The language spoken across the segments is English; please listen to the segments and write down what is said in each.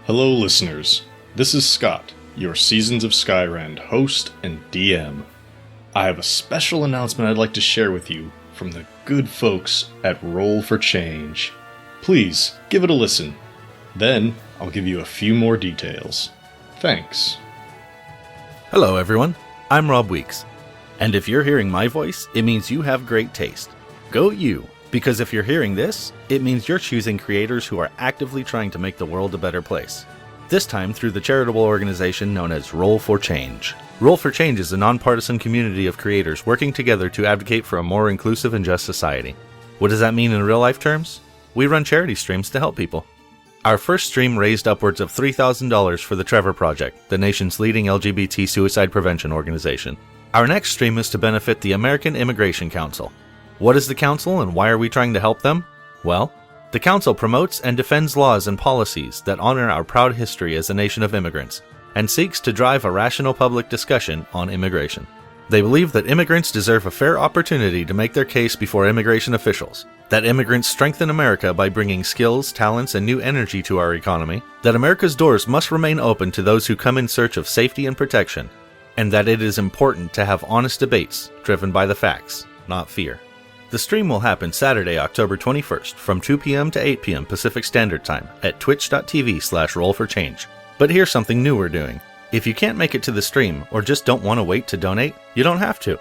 Hello, listeners. This is Scott, your Seasons of Skyrend host and DM. I have a special announcement I'd like to share with you from the good folks at Roll for Change. Please give it a listen. Then I'll give you a few more details. Thanks. Hello, everyone. I'm Rob Weeks. And if you're hearing my voice, it means you have great taste. Go you! Because if you're hearing this, it means you're choosing creators who are actively trying to make the world a better place. This time through the charitable organization known as Roll for Change. Roll for Change is a nonpartisan community of creators working together to advocate for a more inclusive and just society. What does that mean in real-life terms? We run charity streams to help people. Our first stream raised upwards of $3,000 for the Trevor Project, the nation's leading LGBT suicide prevention organization. Our next stream is to benefit the American Immigration Council. What is the Council and why are we trying to help them? Well, the Council promotes and defends laws and policies that honor our proud history as a nation of immigrants, and seeks to drive a rational public discussion on immigration. They believe that immigrants deserve a fair opportunity to make their case before immigration officials, that immigrants strengthen America by bringing skills, talents, and new energy to our economy, that America's doors must remain open to those who come in search of safety and protection, and that it is important to have honest debates driven by the facts, not fear. The stream will happen Saturday, October 21st from 2 p.m. to 8 p.m. Pacific Standard Time at twitch.tv/rollforchange. But here's something new we're doing. If you can't make it to the stream or just don't want to wait to donate, you don't have to.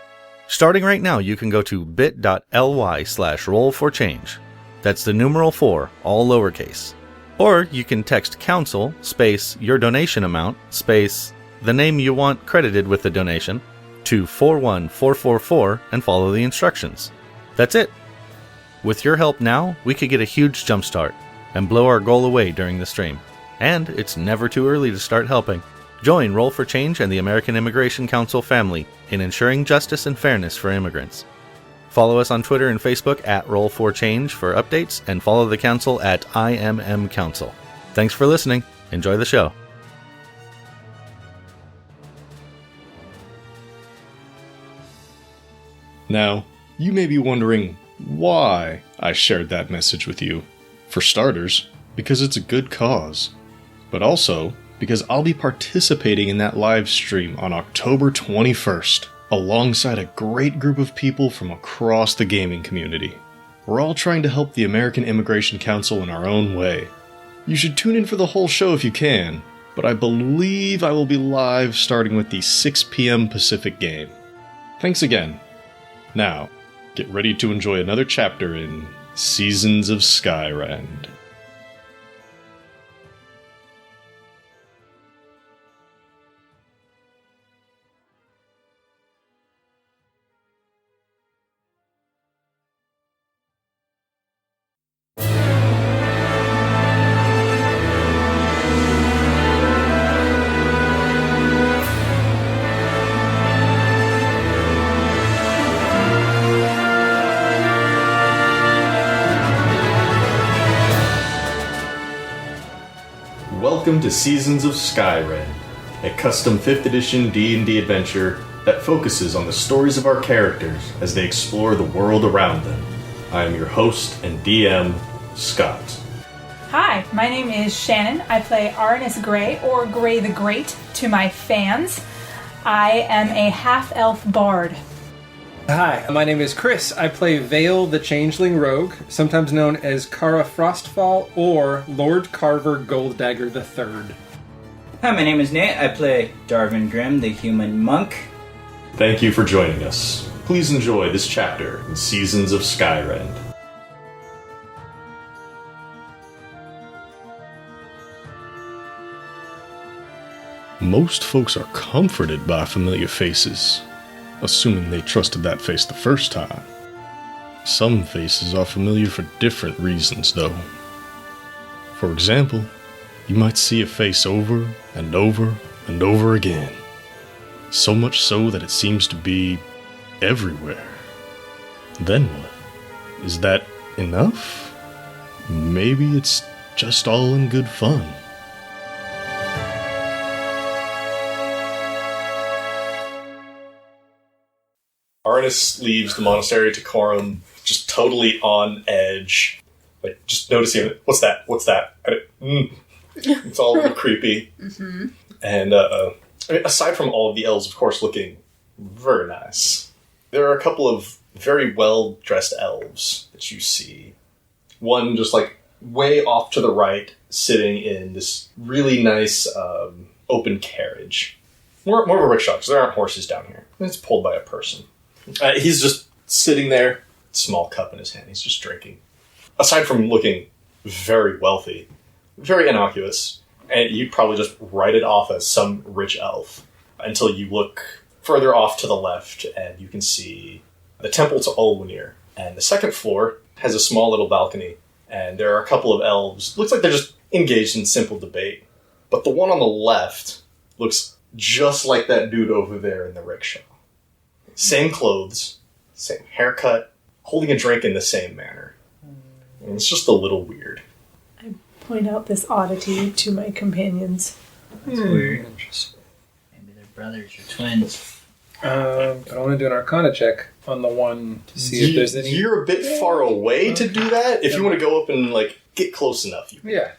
Starting right now, you can go to bit.ly/rollforchange. That's the numeral 4, all lowercase. Or you can text council space your donation amount space the name you want credited with the donation to 41444 and follow the instructions. That's it. With your help now, we could get a huge jumpstart and blow our goal away during the stream. And it's never too early to start helping. Join Roll for Change and the American Immigration Council family in ensuring justice and fairness for immigrants. Follow us on Twitter and Facebook at Roll4Change for updates, and follow the Council at IMMCouncil. Thanks for listening. Enjoy the show. Now, you may be wondering why I shared that message with you. For starters, because it's a good cause. But also, because I'll be participating in that live stream on October 21st, alongside a great group of people from across the gaming community. We're all trying to help the American Immigration Council in our own way. You should tune in for the whole show if you can, but I believe I will be live starting with the 6 p.m. Pacific game. Thanks again. Now, get ready to enjoy another chapter in Seasons of Skyrend. Welcome to Seasons of Skyrend, a custom 5th edition D&D adventure that focuses on the stories of our characters as they explore the world around them. I am your host and DM, Scott. Hi, my name is Shannon. I play Arnis Grey, or Grey the Great, to my fans. I am a half-elf bard. Hi, my name is Chris. I play Vale the Changeling Rogue, sometimes known as Kara Frostfall or Lord Carver Golddagger III. Hi, my name is Nate. I play Darvin Grimm, the Human Monk. Thank you for joining us. Please enjoy this chapter in Seasons of Skyrend. Most folks are comforted by familiar faces, assuming they trusted that face the first time. Some faces are familiar for different reasons, though. For example, you might see a face over and over and over again. So much so that it seems to be everywhere. Then what? Is that enough? Maybe it's just all in good fun. Arnis leaves the monastery to Corum, just totally on edge. Like, just noticing, what's that? It's all a little creepy. Mm-hmm. And aside from all of the elves, of course, looking very nice, there are a couple of very well-dressed elves that you see. One just like way off to the right, sitting in this really nice open carriage. More of a rickshaw, because there aren't horses down here. It's pulled by a person. He's just sitting there, small cup in his hand. He's just drinking. Aside from looking very wealthy, very innocuous, and you'd probably just write it off as some rich elf until you look further off to the left and you can see the temple to Ulwenir. And the second floor has a small little balcony, and there are a couple of elves. Looks like they're just engaged in simple debate. But the one on the left looks just like that dude over there in the rickshaw. Same clothes, same haircut, holding a drink in the same manner. And it's just a little weird. I point out this oddity to my companions. That's weird. Interesting. Maybe they're brothers or twins. I want to do an Arcana check on the one to see if there's any... You're a bit far away to do that. If you want to go up and get close enough, you can. Yeah.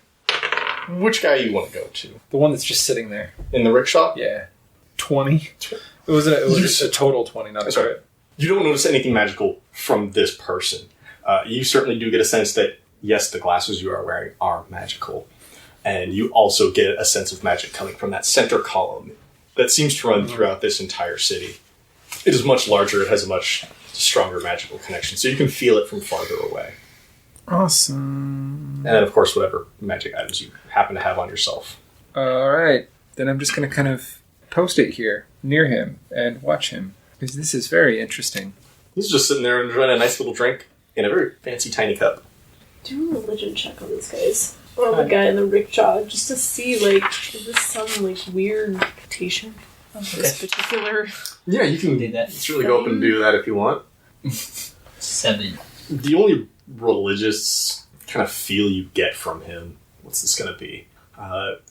Which guy you want to go to? The one that's just sitting there. In the rickshaw? Yeah. 20. It was a total 20, not a crit. You don't notice anything magical from this person. You certainly do get a sense that, yes, the glasses you are wearing are magical. And you also get a sense of magic coming from that center column that seems to run throughout this entire city. It is much larger. It has a much stronger magical connection. So you can feel it from farther away. Awesome. And then, of course, whatever magic items you happen to have on yourself. All right. Then I'm just going to kind of post it here near him and watch him. Because this is very interesting. He's just sitting there enjoying a nice little drink in a very fancy tiny cup. Do a religion check on these guys. Or the guy in the rickshaw, just to see, is this some, weird interpretation of this particular... Yeah, you can do that. certainly go up and do that if you want. 7. The only religious kind of feel you get from him, what's this going to be?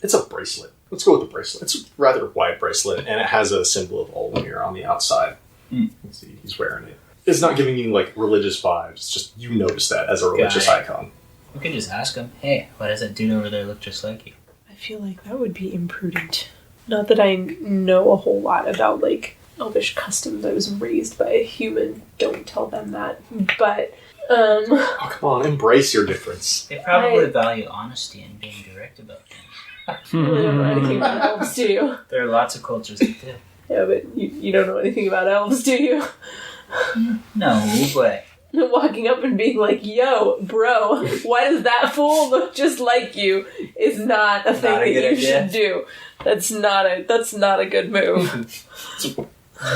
It's a bracelet. Let's go with the bracelet. It's a rather wide bracelet, and it has a symbol of Ulwenir on the outside. Let's see, he's wearing it. It's not giving you, religious vibes. It's just, you notice that as a religious icon. We could just ask him, hey, why does that dude over there look just like you? I feel like that would be imprudent. Not that I know a whole lot about, elvish customs. I was raised by a human. Don't tell them that. But, Oh, come on, embrace your difference. They probably value honesty and being direct about things. You really don't know anything about elves, do you? There are lots of cultures that do. Yeah, but you don't know anything about elves, do you? No, but... Walking up and being like, yo, bro, why does that fool look just like you is not a thing that you should do. That's not a good move. So,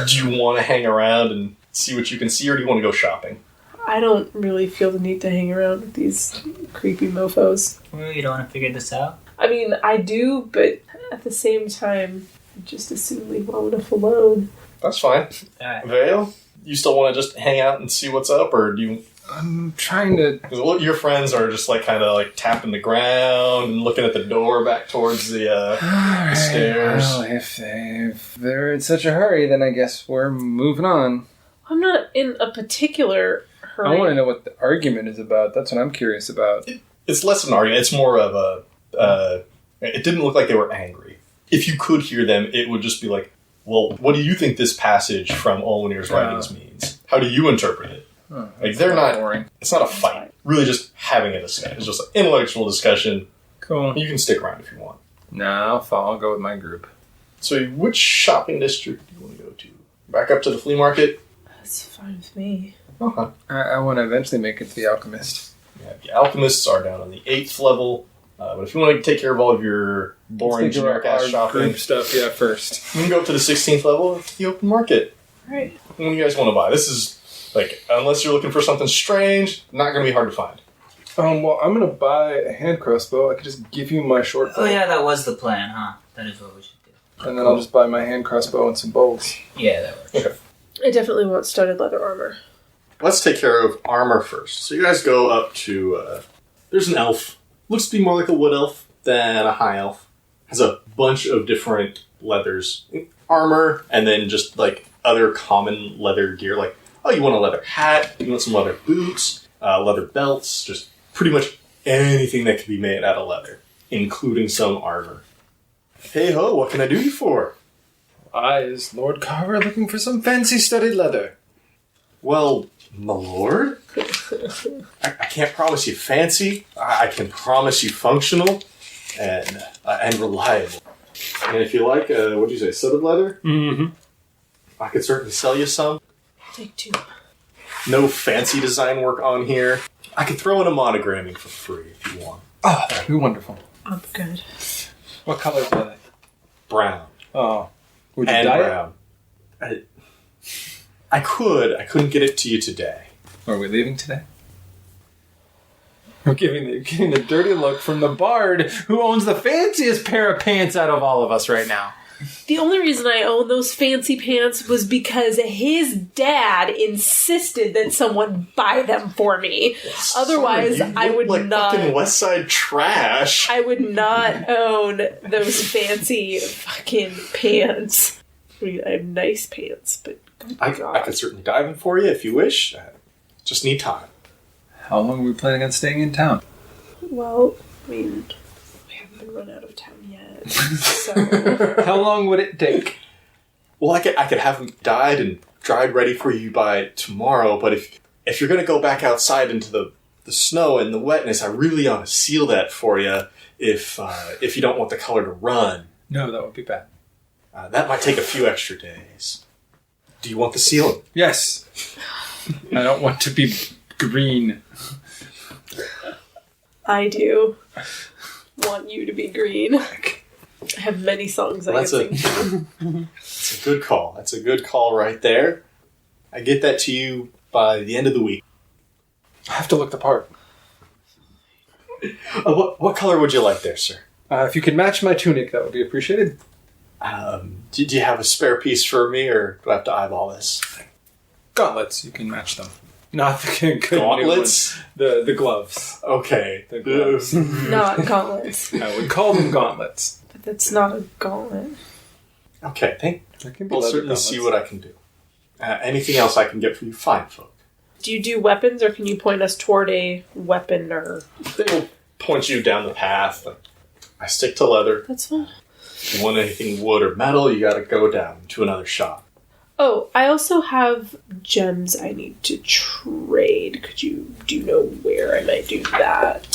do you want to hang around and see what you can see, or do you want to go shopping? I don't really feel the need to hang around with these creepy mofos. Well, you don't want to figure this out? I mean, I do, but at the same time, I just assume leave well enough alone. That's fine. Alright. Vale? You still want to just hang out and see what's up, or do you... I'm trying to... Because your friends are just tapping the ground and looking at the door back towards the stairs. Well, if they're in such a hurry, then I guess we're moving on. I'm not in a particular hurry. I want to know what the argument is about. That's what I'm curious about. It's less an argument. It's more of a... it didn't look like they were angry. If you could hear them, it would just be like, well, what do you think this passage from Ulwenir's writings means? How do you interpret it? They're not... Boring. It's not a fight. Really just having a discussion. It's just an intellectual discussion. Cool. You can stick around if you want. Nah, I'll go with my group. So which shopping district do you want to go to? Back up to the flea market? That's fine with me. Okay. I want to eventually make it to the Alchemist. Yeah, the alchemists are down on the 8th level. But if you want to take care of all of your boring generic-ass shopping, group stuff, first. you can go up to the 16th level of the open market. Right. What do you guys want to buy? This is, unless you're looking for something strange, not going to be hard to find. Well, I'm going to buy a hand crossbow. I could just give you my short bow. Oh yeah, that was the plan, huh? That is what we should do. And then I'll just buy my hand crossbow and some bows. Yeah, that works. Okay. I definitely want studded leather armor. Let's take care of armor first. So you guys go up to, there's an elf. Looks to be more like a wood elf than a high elf. Has a bunch of different leathers. Armor, and then just, other common leather gear. You want a leather hat, you want some leather boots, leather belts, just pretty much anything that can be made out of leather. including some armor. Hey ho, what can I do you for? I, as Lord Carver, looking for some fancy studded leather. Well, my lord, I can't promise you fancy. I can promise you functional and reliable. And if you like, what'd you say, studded leather? Mm-hmm. I could certainly sell you some. Take 2. No fancy design work on here. I could throw in a monogramming for free if you want. Oh, that'd be wonderful. I'm good. What colors are they? Brown. Oh. Would you And dye brown. I couldn't get it to you today. it? Are we leaving today? We're getting the dirty look from the bard who owns the fanciest pair of pants out of all of us right now. The only reason I own those fancy pants was because his dad insisted that someone buy them for me. Otherwise, Sorry, you I look would like not. fucking West Side trash. I would not own those fancy fucking pants. I mean, I have nice pants, but I could certainly dive in for you if you wish. Just need time. How long are we planning on staying in town? well, I mean, we haven't been run out of town yet. So How long would it take? Well, I could have them dyed and dried ready for you by tomorrow, but if you're going to go back outside into the snow and the wetness, I really ought to seal that for you if you don't want the color to run. No, that would be bad. That might take a few extra days. Do you want the sealing? Yes. I don't want to be green. I do want you to be green. I have many songs I can sing to. That's a good call. That's a good call right there. I get that to you by the end of the week. I have to look the part. What color would you like there, sir? If you could match my tunic, that would be appreciated. Do you have a spare piece for me, or do I have to eyeball this? Gauntlets, you can match them. Not the good Gauntlets? new ones. The gloves. Okay. The gloves. Not gauntlets. I would call them gauntlets. But that's not a gauntlet. Okay, That can be I'll leather certainly gauntlets. see what I can do. Anything else I can get for you, fine, folk. Do you do weapons, or can you point us toward a weapon, or... They'll point you down the path. I stick to leather. That's fine. If you want anything wood or metal, you gotta go down to another shop. Oh, I also have gems I need to trade. Do you know where I might do that?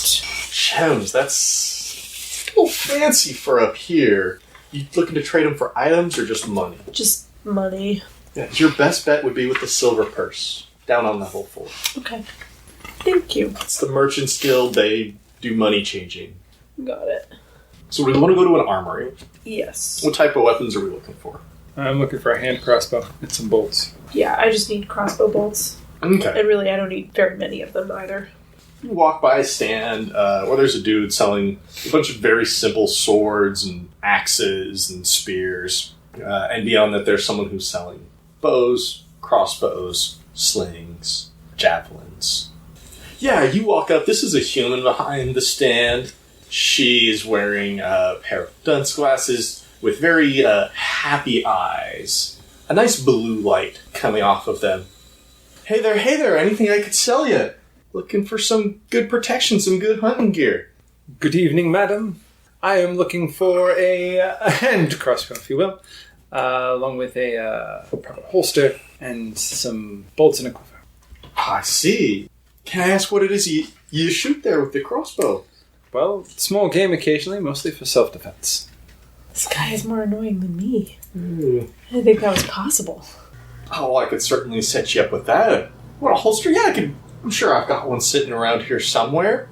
Gems, that's a little fancy for up here. You looking to trade them for items or just money? Just money. Yeah, your best bet would be with the silver purse, down on level 4. Okay. Thank you. It's the Merchants Guild, they do money changing. Got it. So we want to go to an armory. Yes. What type of weapons are we looking for? I'm looking for a hand crossbow and some bolts. Yeah, I just need crossbow bolts. Okay. And really, I don't need very many of them either. You walk by a stand where there's a dude selling a bunch of very simple swords and axes and spears. And beyond that, there's someone who's selling bows, crossbows, slings, javelins. Yeah, you walk up. This is a human behind the stand. She's wearing a pair of dunce glasses with very happy eyes. A nice blue light coming off of them. Hey there, anything I could sell you? Looking for some good protection, some good hunting gear. Good evening, madam. I am looking for a hand crossbow, if you will, along with a proper holster and some bolts and a quiver. I see. Can I ask what it is you shoot there with the crossbow? Well, small game occasionally, mostly for self-defense. This guy is more annoying than me. I didn't think that was possible. Oh, I could certainly set you up with that. What, a holster? Yeah, I'm sure I've got one sitting around here somewhere.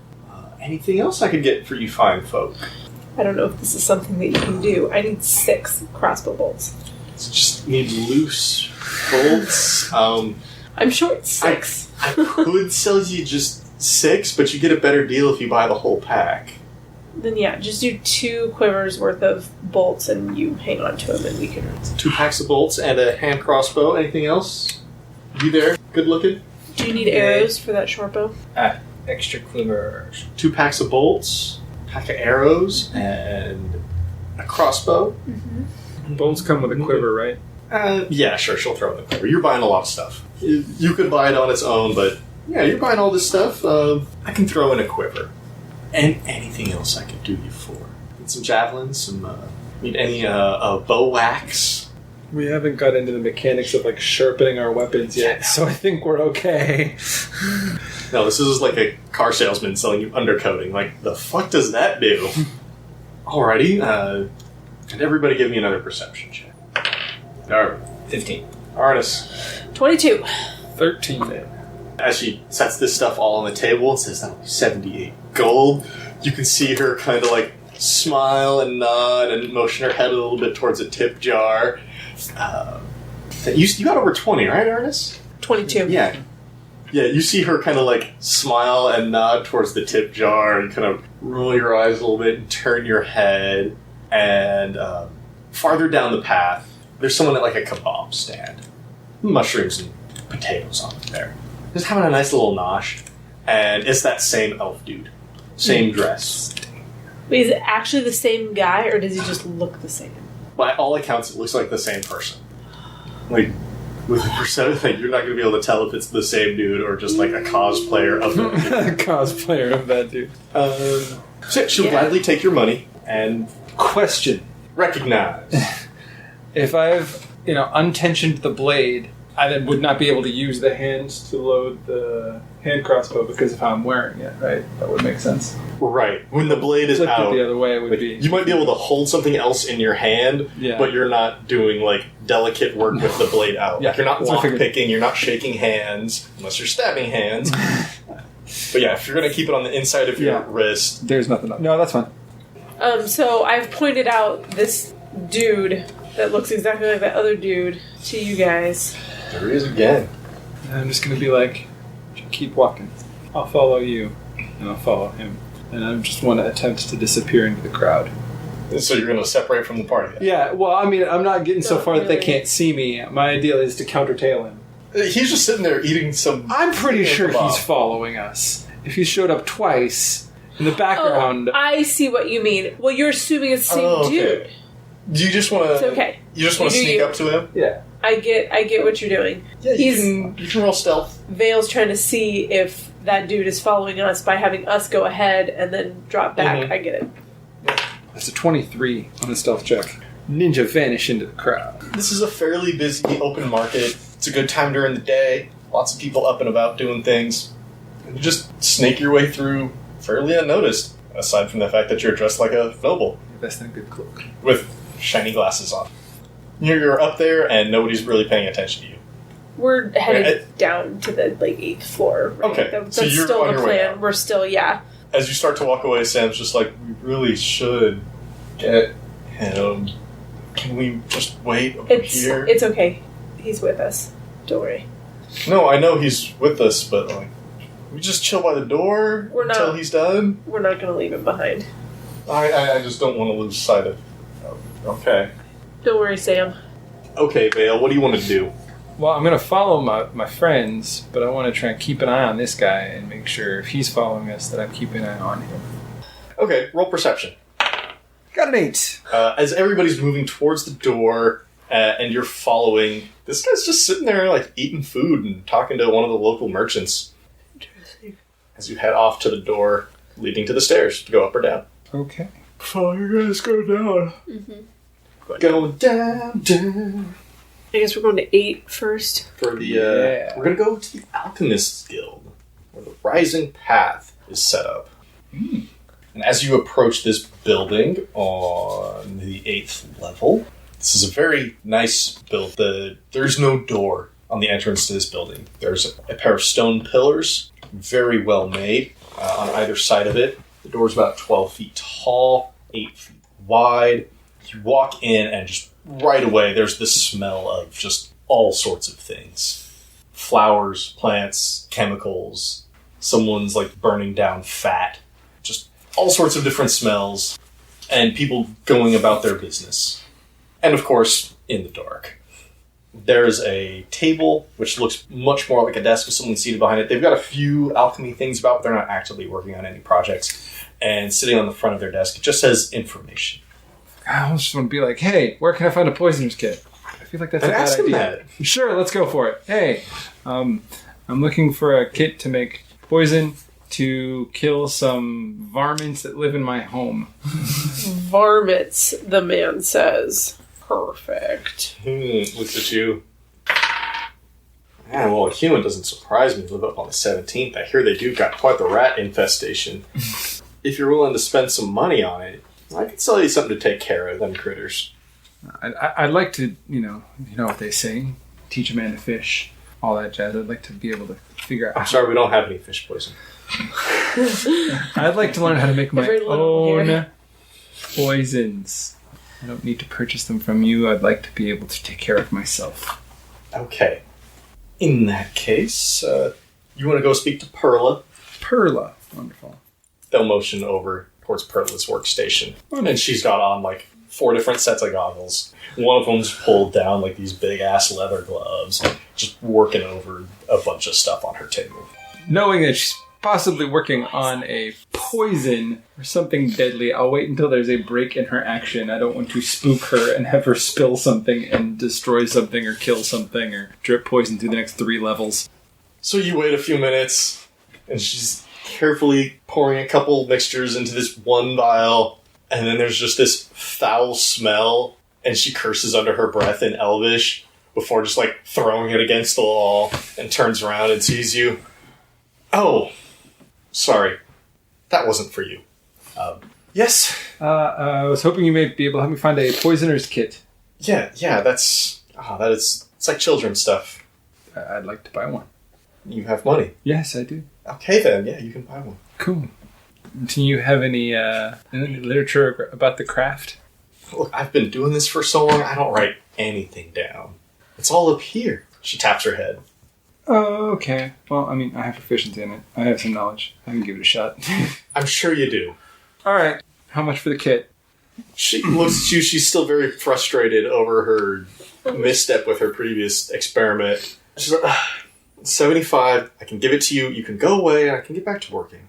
Anything else I could get for you fine folk? I don't know if this is something that you can do. I need 6 crossbow bolts. So just need loose bolts. I'm sure it's 6. I could sell you just 6, but you get a better deal if you buy the whole pack. Then yeah, just do 2 quivers worth of bolts and you hang on to them and we can... 2 packs of bolts and a hand crossbow. Anything else? You there? Good looking? Do you need arrows for that short bow? Extra quivers. 2 packs of bolts, pack of arrows, and a crossbow. Bolts come with a quiver, right? Yeah, sure, she'll throw in the quiver. You're buying a lot of stuff. You could buy it on its own, but yeah, you're buying all this stuff. I can throw in a quiver. And anything else I could do you for? Need some javelins? Need any bow wax? We haven't got into the mechanics of like sharpening our weapons yet, so I think we're okay. No, this is like a car salesman selling you undercoating. Like, the fuck does that do? Alrighty, and everybody give me another perception check. Alright. 15. Arnis. 22. 13 then. As she sets this stuff all on the table and says, that'll be 78 gold, you can see her kind of like smile and nod and motion her head a little bit towards a tip jar. You got over 20, right, Ernest? 22. Yeah. Yeah, you see her kind of like smile and nod towards the tip jar and kind of roll your eyes a little bit and turn your head. And farther down the path, there's someone at like a kebab stand. Mushrooms and potatoes on there. Just having a nice little nosh. And it's that same elf dude. Same dress. Wait, is it actually the same guy, or does he just look the same? By all accounts, it looks like the same person. Like, with a percentage, like, you're not going to be able to tell if it's the same dude or just like a cosplayer of that dude. Cosplayer of that dude. So she'll gladly take your money and Question. recognize. If I've, untensioned the blade, I then would not be able to use the hands to load the hand crossbow because of how I'm wearing it, right? That would make sense. Right. When the blade is Flipped it out, the other way would like, be... you might be able to hold something else in your hand, Yeah. but you're not doing like delicate work with the blade out. Yeah, Like, you're not that's what I figured. lock-picking, you're not shaking hands, unless you're stabbing hands. But yeah, if you're going to keep it on the inside of your wrist... There's nothing up. No, that's fine. So I've pointed out this dude that looks exactly like that other dude to you guys. There he is again. And I'm just going to be like, keep walking. I'll follow you, and I'll follow him. And I just want to attempt to disappear into the crowd. So you're going to separate from the party then? Yeah, well, I mean, I'm not getting so Not far that they really. can't see me. My idea is to countertail him. He's just sitting there eating some... I'm pretty sure kebab. he's following us. If he showed up twice in the background... Oh, I see what you mean. Well, you're assuming it's the same Oh, okay. dude. Do you just want to... It's okay. You just want to You do sneak you. up to him? Yeah. I get what you're doing. Yeah, He's you can roll stealth. Vale's trying to see if that dude is following us by having us go ahead and then drop back. Mhm. I get it. That's a 23 on the stealth check. Ninja vanish into the crowd. This is a fairly busy open market. It's a good time during the day. Lots of people up and about doing things. And you just snake your way through fairly unnoticed, aside from the fact that you're dressed like a noble Best in a good cloak. with shiny glasses on. You're up there and nobody's really paying attention to you. We're headed Yeah, down to the 8th floor. Right? Okay, That's so you're still on the your way plan. out. We're still As you start to walk away, Sam's just like, we really should get him. Can we just wait over here? It's okay. He's with us. Don't worry. No, I know he's with us, but like, we just chill by the door We're not- until he's done. We're not going to leave him behind. I just don't want to lose sight of. Okay. Don't worry, Sam. Okay, Vale, what do you want to do? Well, I'm going to follow my friends, but I want to try and keep an eye on this guy and make sure if he's following us that I'm keeping an eye on him. Okay, roll perception. Got an 8. As everybody's moving towards the door and you're following, this guy's just sitting there like eating food and talking to one of the local merchants. Interesting. As you head off to the door leading to the stairs to go up or down. Okay. Oh, you guys go down. Mm-hmm. Going down. I guess we're going to 8 first. For the, Yeah. we're going to go to the Alchemist's Guild, where the Rising Path is set up. And as you approach this building on the 8th level, this is a very nice build. There's no door on the entrance to this building. There's a pair of stone pillars, very well made, on either side of it. The door's about 12 feet tall, 8 feet wide. You walk in and just right away there's this smell of just all sorts of things. Flowers, plants, chemicals, someone's like burning down fat. Just all sorts of different smells and people going about their business. And of course, in the dark. There's a table which looks much more like a desk with someone seated behind it. They've got a few alchemy things about, but they're not actively working on any projects. And sitting on the front of their desk, it just says information. I just want to be like, hey, where can I find a poisoner's kit? I feel like that's And a bad ask them idea. that. Sure, let's go for it. Hey, I'm looking for a kit to make poison. to kill some varmints that live in my home. Varmints, the man says. Perfect. Looks at you. Yeah, well, a human doesn't surprise me to live up on the 17th. I hear they do got quite the rat infestation. If you're willing to spend some money on it, I could sell you something to take care of them critters. I'd like to, you know what they say, teach a man to fish, all that jazz. I'd like to be able to figure out. I'm sorry, we don't have any fish poison. I'd like to learn how to make my Very little own here. poisons. I don't need to purchase them from you. I'd like to be able to take care of myself. Okay. In that case, you want to go speak to Perla? Perla. Wonderful. They'll motion over towards Perla's workstation. And she's got on, like, 4 different sets of goggles. One of them's pulled down, like, these big-ass leather gloves, just working over a bunch of stuff on her table. Knowing that she's possibly working on a poison or something deadly, I'll wait until there's a break in her action. I don't want to spook her and have her spill something and destroy something or kill something or drip poison through the next 3 levels. So you wait a few minutes, and she's carefully pouring a couple mixtures into this one vial, and then there's just this foul smell, and she curses under her breath in Elvish before just, like, throwing it against the wall and turns around and sees you. Oh, sorry. That wasn't for you. Yes? I was hoping you may be able to help me find a poisoner's kit. Yeah, it's like children's stuff. I'd like to buy one. You have money. Yes, I do. Okay then, yeah, you can buy one. Cool. Do you have any literature about the craft? Look, I've been doing this for so long, I don't write anything down. It's all up here. She taps her head. Oh, okay. Well, I mean, I have proficiency in it. I have some knowledge. I can give it a shot. I'm sure you do. All right. How much for the kit? She looks at you. She's still very frustrated over her misstep with her previous experiment. She's like, 75. I can give it to you. You can go away, and I can get back to working.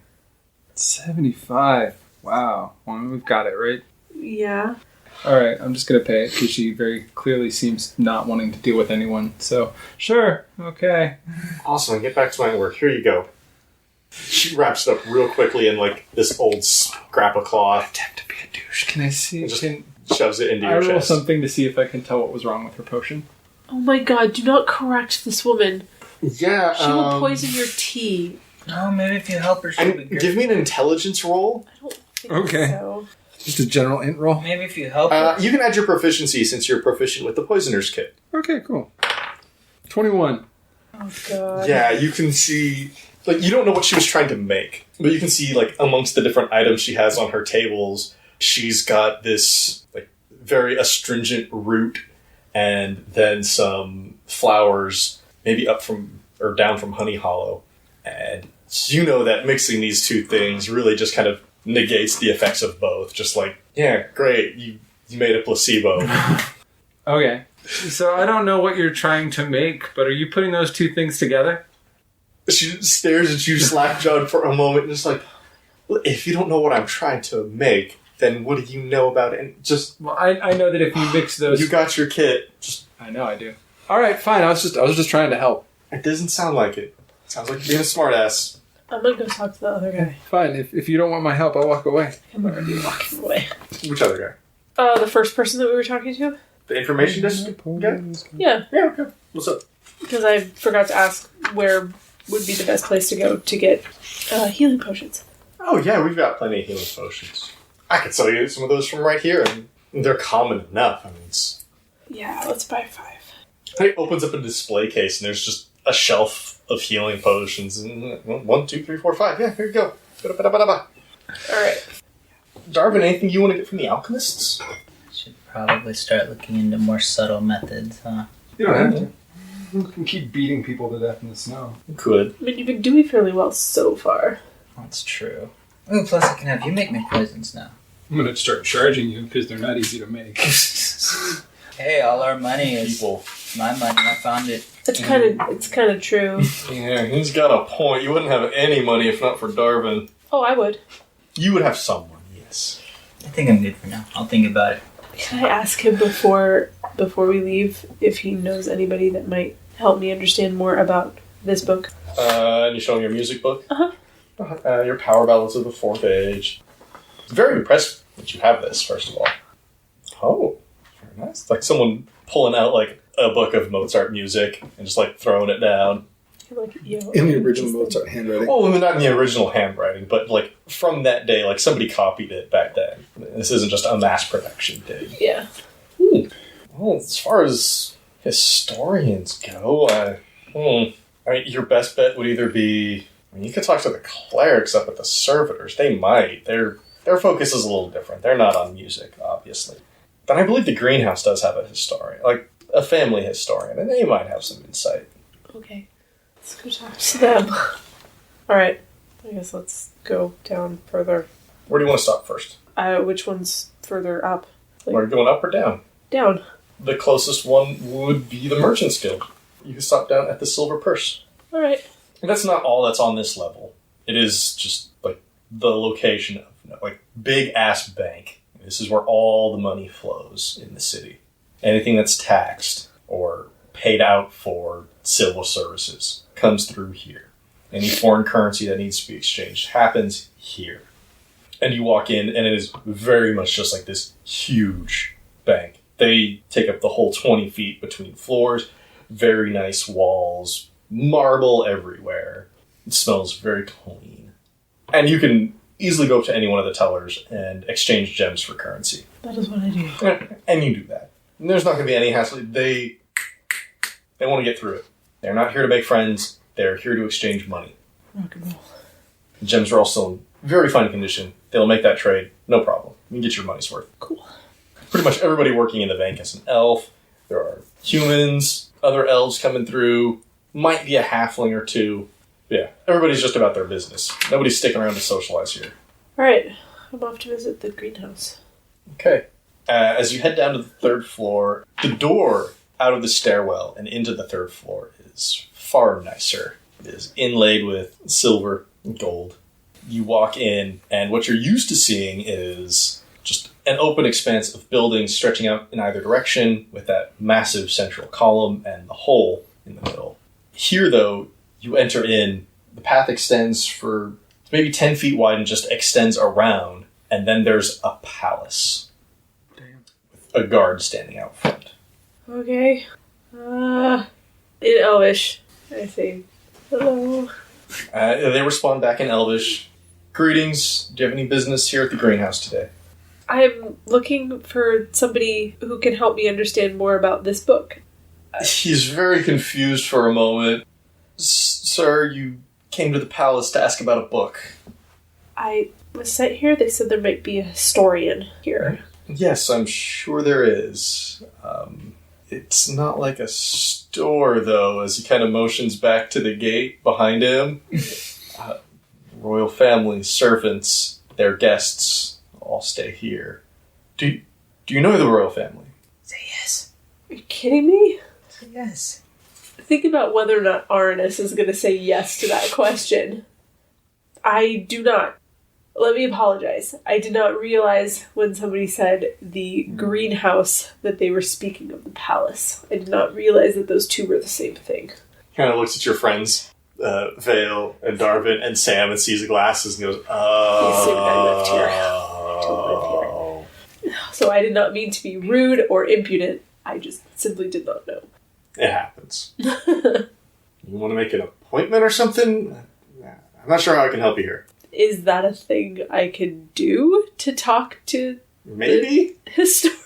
75. Wow. Well, we've got it, right? Yeah. All right. I'm just going to pay it because she very clearly seems not wanting to deal with anyone. So, sure. Okay. Awesome. Get back to my work. Here you go. She wraps it up real quickly in, like, this old scrap of cloth. Attempt to be a douche. Can I see? Just shoves it into I your roll chest. something to see if I can tell what was wrong with her potion. Oh my god, do not correct this woman. Yeah, She will poison your tea. Oh, maybe if you help her, she'll be good. give me an intelligence roll. I don't think Okay. so. Just a general int roll? Maybe if you help her. You can add your proficiency since you're proficient with the poisoner's kit. Okay, cool. 21. Oh god. Yeah, you can see... Like, you don't know what she was trying to make, but you can see, like, amongst the different items she has on her tables, she's got this, like, very astringent root and then some flowers, maybe up from, or down from Honey Hollow. And you know that mixing these two things really just kind of negates the effects of both. Just like, yeah, great, you made a placebo. Okay. So I don't know what you're trying to make, but are you putting those two things together? She stares at you slack-jawed for a moment and just like, if you don't know what I'm trying to make, then what do you know about it? And just... Well, I know that if you mix those... You got your kit. Just... I know I do. Alright, fine. I was just trying to help. It doesn't sound like it. Sounds like you're being a smartass. I'm gonna go talk to the other guy. Fine. If you don't want my help, I'll walk away. I'm already walking away. Which other guy? The first person that we were talking to? The information desk guy? Yeah, Yeah, okay. What's up? because I forgot to ask where would be the best place to go to get healing potions. Oh, yeah, we've got plenty of healing potions. I could sell you some of those from right here, and they're common enough. I mean, it's... Yeah, let's buy 5. He opens up a display case, and there's just a shelf of healing potions. And 1, 2, 3, 4, 5. Yeah, here you go. Alright. Darvin, anything you want to get from the alchemists? Should probably start looking into more subtle methods, huh? You don't have to. You can keep beating people to death in the snow. You could. I mean, you've been doing fairly well so far. That's true. Ooh, plus I can have you make my poisons now. I'm going to start charging you because they're not easy to make. Hey, all our money is People. my money. I found it. It's kind of true. Yeah, he's got a point. You wouldn't have any money if not for Darvin. Oh, I would. You would have someone, yes. I think I'm good for now. I'll think about it. Can I ask him before we leave if he knows anybody that might help me understand more about this book? And you show him your music book? Uh-huh. Your power ballads of the 4th Age. Very impressed that you have this, first of all. Oh, very nice. Like someone pulling out like a book of Mozart music and just like throwing it down. In the original Mozart handwriting. Oh, not in the original handwriting, but like from that day, like somebody copied it back then. This isn't just a mass production thing. Yeah. Well, as far as historians go, I mean, your best bet would either be... I mean, you could talk to the clerics up at the servitors. They might. Their focus is a little different. They're not on music, obviously. But I believe the greenhouse does have a historian, like a family historian, and they might have some insight. Okay. Let's go talk to them. Alright. I guess let's go down further. Where do you want to stop first? Which one's further up? Are you going up or down? Down. The closest one would be the Merchant's Guild. You can stop down at the Silver Purse. Alright. And that's not all that's on this level. It is just, like, the location of, like, big-ass bank. This is where all the money flows in the city. Anything that's taxed or paid out for civil services comes through here. Any foreign currency that needs to be exchanged happens here. And you walk in, and it is very much just like this huge bank. They take up the whole 20 feet between floors. Very nice walls. Marble everywhere. It smells very clean. And you can easily go up to any one of the tellers and exchange gems for currency. That is what I do. And you do that. And there's not going to be any hassle. They want to get through it. They're not here to make friends. They're here to exchange money. Rock and roll. The gems are also in very fine condition. They'll make that trade. No problem. You can get your money's worth. Cool. Pretty much everybody working in the bank is an elf. There are humans, other elves coming through. Might be a halfling or two. Yeah, everybody's just about their business. Nobody's sticking around to socialize here. Alright, I'm off to visit the greenhouse. Okay. As you head down to the 3rd floor, the door out of the stairwell and into the 3rd floor is far nicer. It is inlaid with silver and gold. You walk in, and what you're used to seeing is just an open expanse of buildings stretching out in either direction with that massive central column and the hole in the middle. Here, though, you enter in, the path extends for maybe 10 feet wide and just extends around, and then there's a palace. Damn. With a guard standing out front. Okay. In Elvish, I say, hello. They respond back in Elvish. Greetings. Do you have any business here at the greenhouse today? I'm looking for somebody who can help me understand more about this book. He's very confused for a moment. Sir, you came to the palace to ask about a book. I was sent here. They said there might be a historian here. Yes, I'm sure there is. It's not like a store, though, as he kind of motions back to the gate behind him. Royal family, servants, their guests all stay here. Do you know the royal family? Say yes. Are you kidding me? Say yes. Think about whether or not Arnis is going to say yes to that question. I do not. Let me apologize. I did not realize when somebody said the greenhouse that they were speaking of the palace. I did not realize that those two were the same thing. Kind of looks at your friends, Vale and Darvin and Sam, and sees the glasses and goes, He's saying I lived here. To live here. So I did not mean to be rude or impudent. I just simply did not know. It happens. You want to make an appointment or something? I'm not sure how I can help you here. Is that a thing I can do to talk to Maybe? the historian?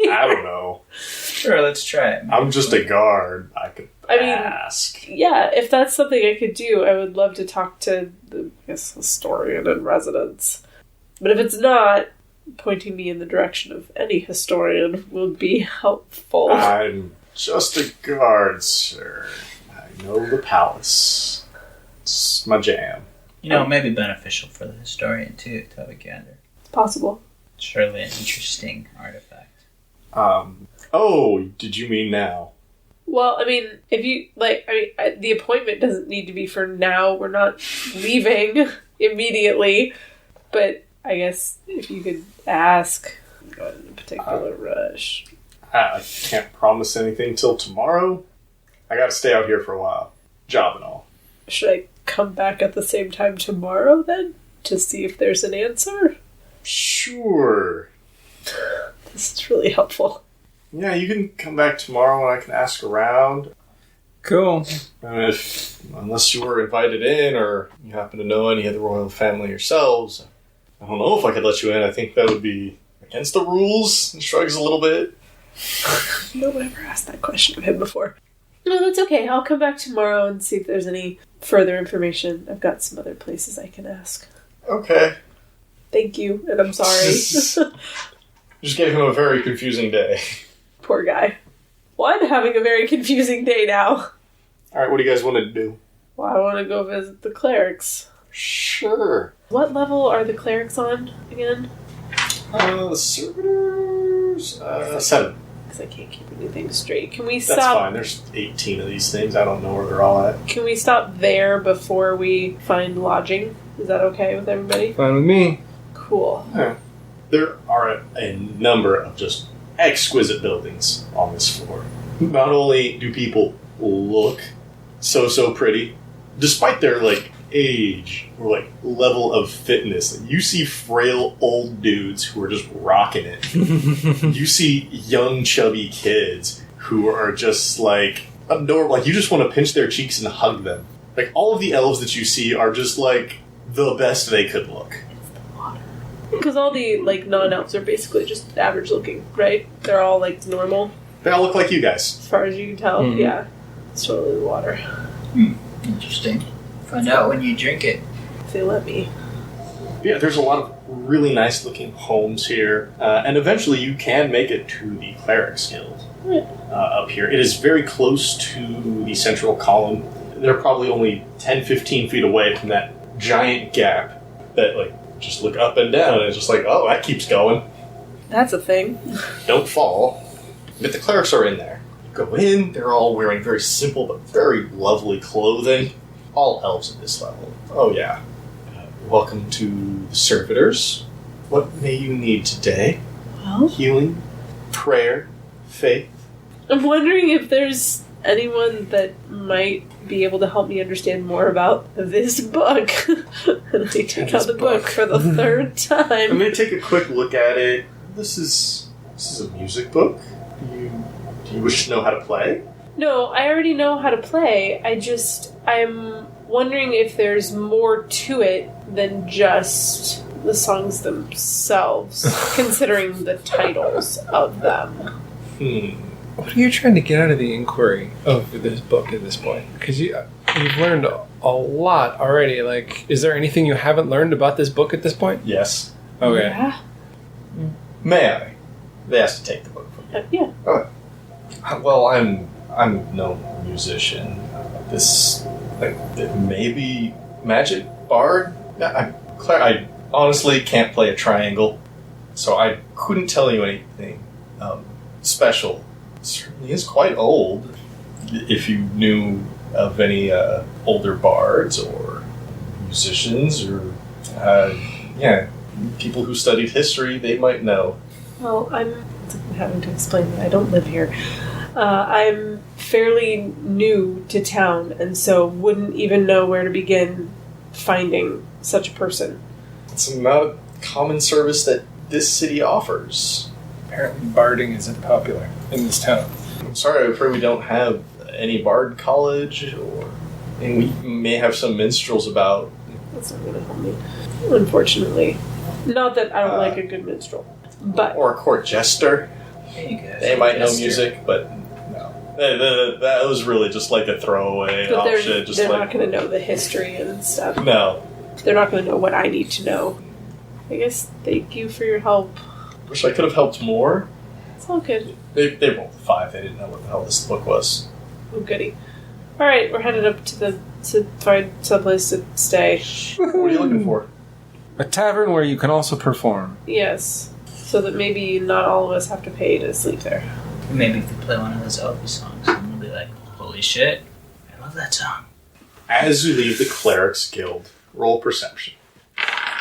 I don't know. Sure, let's try it. I'm just a guard. I could ask. Yeah, if that's something I could do, I would love to talk to the historian in residence. But if it's not, pointing me in the direction of any historian would be helpful. I'm just a guard, sir. I know the palace. It's my jam. You know, it may be beneficial for the historian, too, to have a gander. It's possible. Surely an interesting artifact. Did you mean now? Well, I mean, if you, the appointment doesn't need to be for now. We're not leaving immediately. But I guess if you could ask, I'm not in a particular rush. I can't promise anything till tomorrow. I gotta stay out here for a while. Job and all. Should I come back at the same time tomorrow then? To see if there's an answer? Sure. This is really helpful. Yeah, you can come back tomorrow and I can ask around. Cool. Unless you were invited in or you happen to know any of the royal family yourselves. I don't know if I could let you in. I think that would be against the rules. He shrugs a little bit. No one ever asked that question of him before. No, that's okay. I'll come back tomorrow and see if there's any further information. I've got some other places I can ask. Okay. Thank you, and I'm sorry. Just gave him a very confusing day. Poor guy. Well, I'm having a very confusing day now. Alright, what do you guys want to do? Well, I want to go visit the clerics. Sure. What level are the clerics on again? The servitors? 7. Because I can't keep anything straight. Can we That's stop? fine. There's 18 of these things. I don't know where they're all at. Can we stop there before we find lodging? Is that okay with everybody? Fine with me. Cool. Yeah. There are a number of just exquisite buildings on this floor. Not only do people look so pretty, despite their age or level of fitness, you see frail old dudes who are just rocking it. You see young chubby kids who are just adorable. You just want to pinch their cheeks and hug them. All of the elves that you see are just the best they could look. Because all the non-elves are basically just average looking, right? They're all normal They all look like you guys. as far as you can tell. Mhm. Yeah, it's totally the water. Interesting. Find out when you drink it. If they let me. Yeah, there's a lot of really nice looking homes here, and eventually you can make it to the Clerics Guild up here. It is very close to the central column. They're probably only 10-15 feet away from that giant gap that just look up and down, and it's just oh, that keeps going. That's a thing. Don't fall. But the clerics are in there. Go in, they're all wearing very simple but very lovely clothing. All elves at this level. Oh yeah. Welcome to the servitors. What may you need today? Well, Healing, prayer, faith. I'm wondering if there's anyone that might be able to help me understand more about this book. And I take out the book for the third I'm time. going to take a quick look at it. This is a music book. Do you wish to know how to play? No, I already know how to play. I'm wondering if there's more to it than just the songs themselves, considering the titles of them. What are you trying to get out of the inquiry of this book at this point? Because you've learned a lot already. Is there anything you haven't learned about this book at this point? Yes. Okay. Yeah. May I? They asked to take the book from you. Yeah. Well, I'm no musician. This maybe magic bard. I honestly can't play a triangle, so I couldn't tell you anything special. It certainly is quite old. If you knew of any older bards or musicians or people who studied history, they might know. Well, I'm having to explain that I don't live here. I'm fairly new to town, and so wouldn't even know where to begin finding such a person. It's not a common service that this city offers. Apparently barding isn't popular in this town. I'm sorry, I'm afraid we don't have any bard college, and we may have some minstrels about. That's not going to help me, unfortunately. Not that I don't like a good minstrel, but Or a court jester. There you go. They might know music, but no. That was really just a throwaway but option. they're not going to know the history and stuff. No. They're not going to know what I need to know. I guess thank you for your help. Wish I could have helped more. It's all good. They rolled a 5. They didn't know what the hell this book was. Oh, goody. All right, we're headed up to find someplace to stay. What are you looking for? A tavern where you can also perform. Yes, so that maybe not all of us have to pay to sleep there. Maybe if you play one of those Elvis songs, and we'll be like, holy shit, I love that song. As you leave the Clerics Guild, roll perception.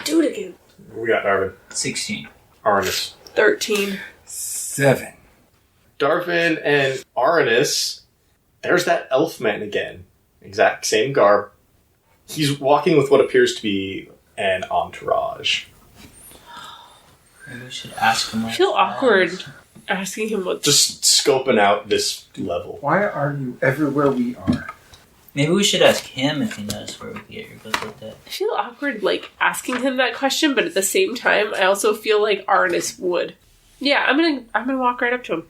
Do it again. We got Darvin. 16. Arnis. 13. 7. Darvin and Arnis. There's that elf man again. Exact same garb. He's walking with what appears to be an entourage. Maybe we should ask him. I feel awkward asking him what. Just scoping out this level. Why are you everywhere we are? Maybe we should ask him if he knows where we can get your goods like that. I feel awkward, like, asking him that question, but at the same time, I also feel like Arnis would. Yeah, I'm gonna walk right up to him.